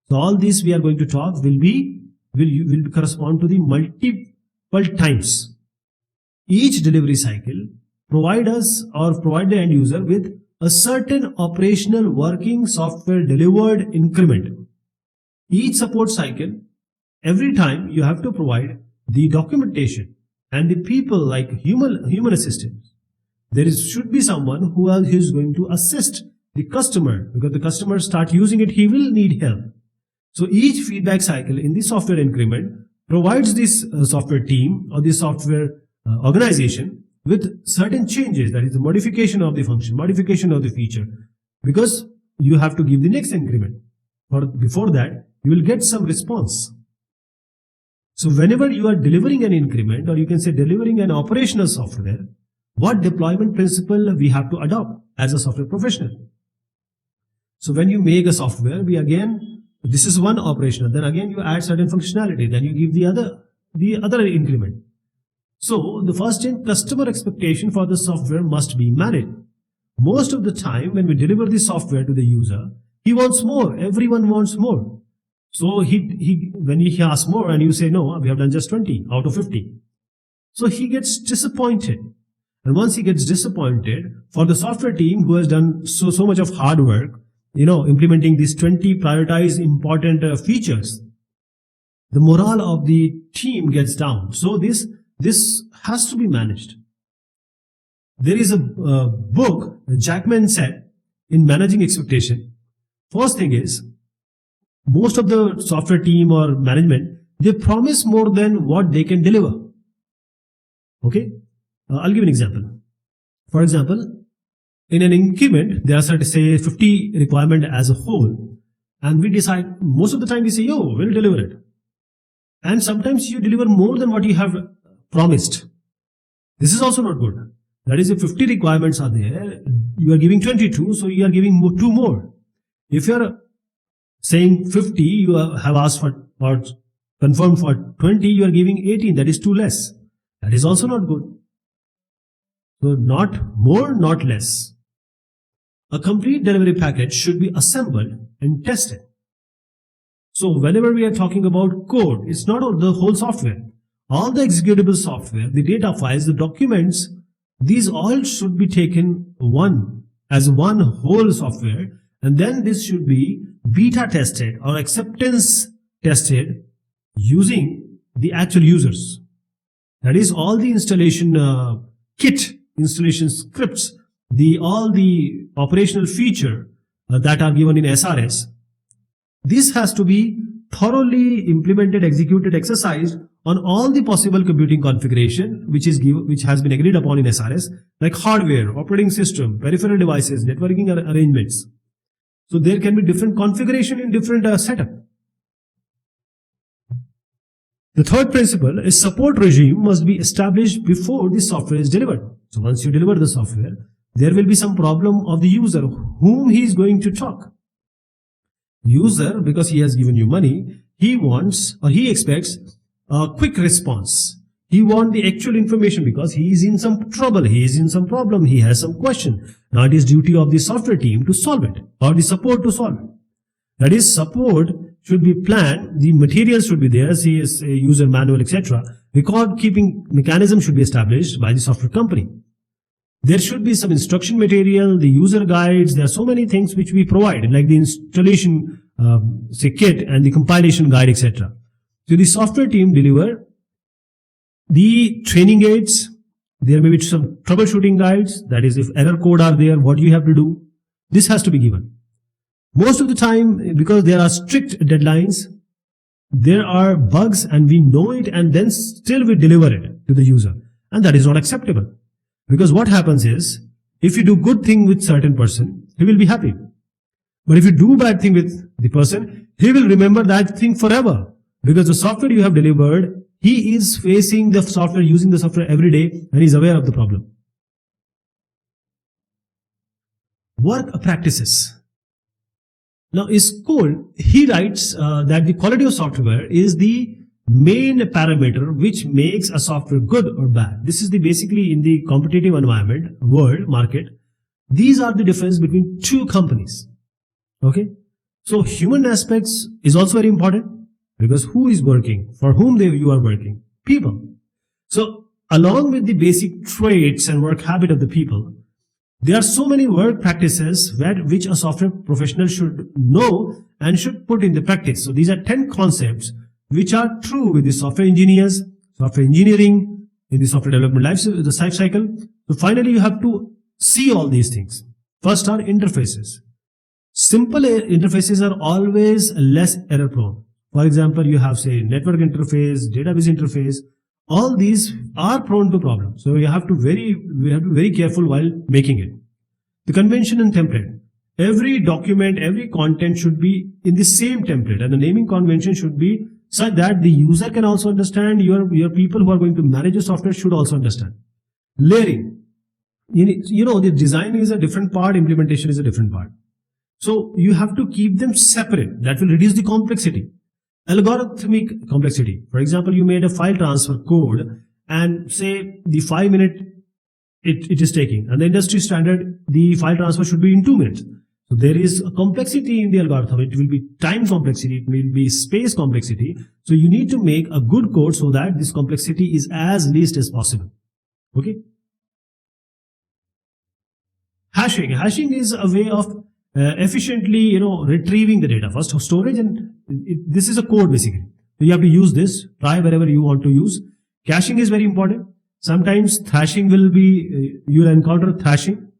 Speaker 1: So all this we are going to talk will correspond to the multiple times. Each delivery cycle provide the end user with a certain operational working software delivered increment. Each support cycle, every time you have to provide the documentation and the people like human assistants. There should be someone who is going to assist the customer, because the customer start using it, he will need help. So each feedback cycle in the software increment provides this software team or the software organization with certain changes, that is the modification of the function, modification of the feature, because you have to give the next increment. But before that, you will get some response. So whenever you are delivering an increment, or you can say delivering an operational software, what deployment principle we have to adopt as a software professional? So when you make a software, this is one operational, then again you add certain functionality, then you give the other increment. So the first thing, customer expectation for the software must be managed. Most of the time when we deliver the software to the user, he wants more. Everyone wants more. So when he asks more and you say, no, we have done just 20 out of 50. So he gets disappointed. And once he gets disappointed, for the software team who has done so much of hard work, implementing these 20 prioritized important features, the morale of the team gets down. So this has to be managed. There is a book Jackman said in Managing Expectation. First thing is, most of the software team or management, they promise more than what they can deliver. Okay, I'll give an example. For example, in an increment, there are certain, say, 50 requirement as a whole, and we decide, most of the time we say, yo, we'll deliver it. And sometimes you deliver more than what you have promised. This is also not good. That is, if 50 requirements are there, you are giving 22, so you are giving 2 more. If you are saying 50, you have asked for or confirmed for 20, you are giving 18, that is 2 less. That is also not good. So not more, not less. A complete delivery package should be assembled and tested. So whenever we are talking about code, it's not the whole software. All the executable software, the data files, the documents, these all should be taken as one whole software, and then this should be beta tested or acceptance tested using the actual users. That is, all the installation kit, installation scripts, all the operational feature that are given in SRS. This has to be thoroughly implemented, executed, exercised on all the possible computing configuration which has been agreed upon in SRS, like hardware, operating system, peripheral devices, networking arrangements. So there can be different configuration in different setup. The third principle is support regime must be established before the software is delivered. So once you deliver the software, there will be some problem of the user whom he is going to talk. User, because he has given you money, he wants or he expects a quick response. He wants the actual information because he is in some trouble, he is in some problem, he has some question. Now it is duty of the software team to solve it, or the support to solve it. That is, support should be planned, the materials should be there, say user manual, etc. Record keeping mechanism should be established by the software company. There should be some instruction material, the user guides. There are so many things which we provide, like the installation kit and the compilation guide, etc. So the software team deliver the training aids. There may be some troubleshooting guides. That is, if error code are there, what you have to do. This has to be given. Most of the time, because there are strict deadlines, there are bugs and we know it, and then still we deliver it to the user. And that is not acceptable. Because what happens is, if you do good thing with certain person, he will be happy. But if you do bad thing with the person, he will remember that thing forever. Because the software you have delivered, he is facing the software, using the software every day, and he is aware of the problem. Work practices. Now, Skoll, he writes that the quality of software is the main parameter which makes a software good or bad. This is basically in the competitive environment, world, market. These are the difference between two companies. Okay. So human aspects is also very important, because who is working, for whom you are working? People. So along with the basic traits and work habit of the people, there are so many work practices which a software professional should know and should put in the practice. So these are 10 concepts which are true with the software engineers, software engineering, in the software development life cycle. So finally, you have to see all these things. First are interfaces. Simple interfaces are always less error prone. For example, you have, say, network interface, database interface. All these are prone to problems. So we have to be very careful while making it. The convention and template. Every document, every content should be in the same template, and the naming convention should be such that the user can also understand, your people who are going to manage the software should also understand. Layering. You know, the design is a different part, implementation is a different part. So you have to keep them separate. That will reduce the complexity. Algorithmic complexity. For example, you made a file transfer code and say the 5 minute it is taking, and the industry standard, the file transfer should be in 2 minutes. So there is a complexity in the algorithm. It will be time complexity, it will be space complexity. So you need to make a good code so that this complexity is as least as possible. Okay. Hashing. Hashing is a way of efficiently, retrieving the data. First, storage, and this is a code basically. So you have to use this. Try wherever you want to use. Caching is very important. Sometimes thrashing will be, you'll encounter thrashing.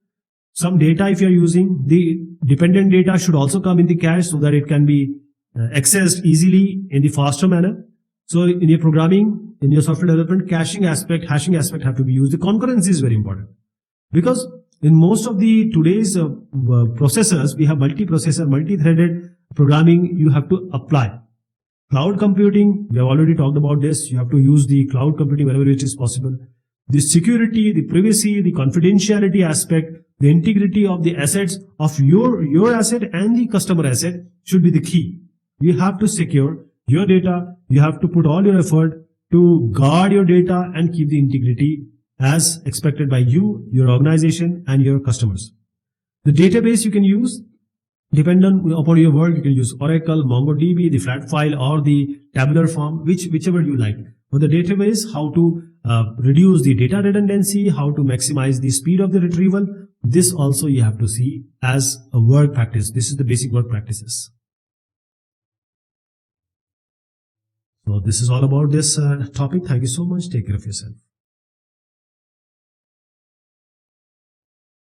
Speaker 1: Some data, if you're using, the dependent data should also come in the cache so that it can be accessed easily in the faster manner. So in your programming, in your software development, caching aspect, hashing aspect have to be used. The concurrency is very important because in most of the today's processors, we have multi-processor, multi-threaded programming. You have to apply cloud computing. We have already talked about this. You have to use the cloud computing wherever it is possible. The security, the privacy, the confidentiality aspect, the integrity of the assets of your asset and the customer asset should be the key. You have to secure your data. You have to put all your effort to guard your data and keep the integrity as expected by you, your organization, and your customers. The database you can use, depending upon your work, you can use Oracle, MongoDB, the flat file, or the tabular form, whichever you like. For the database, how to reduce the data redundancy, how to maximize the speed of the retrieval. This also you have to see as a work practice. This is the basic work practices. So this is all about this topic. Thank you so much. Take care of yourself.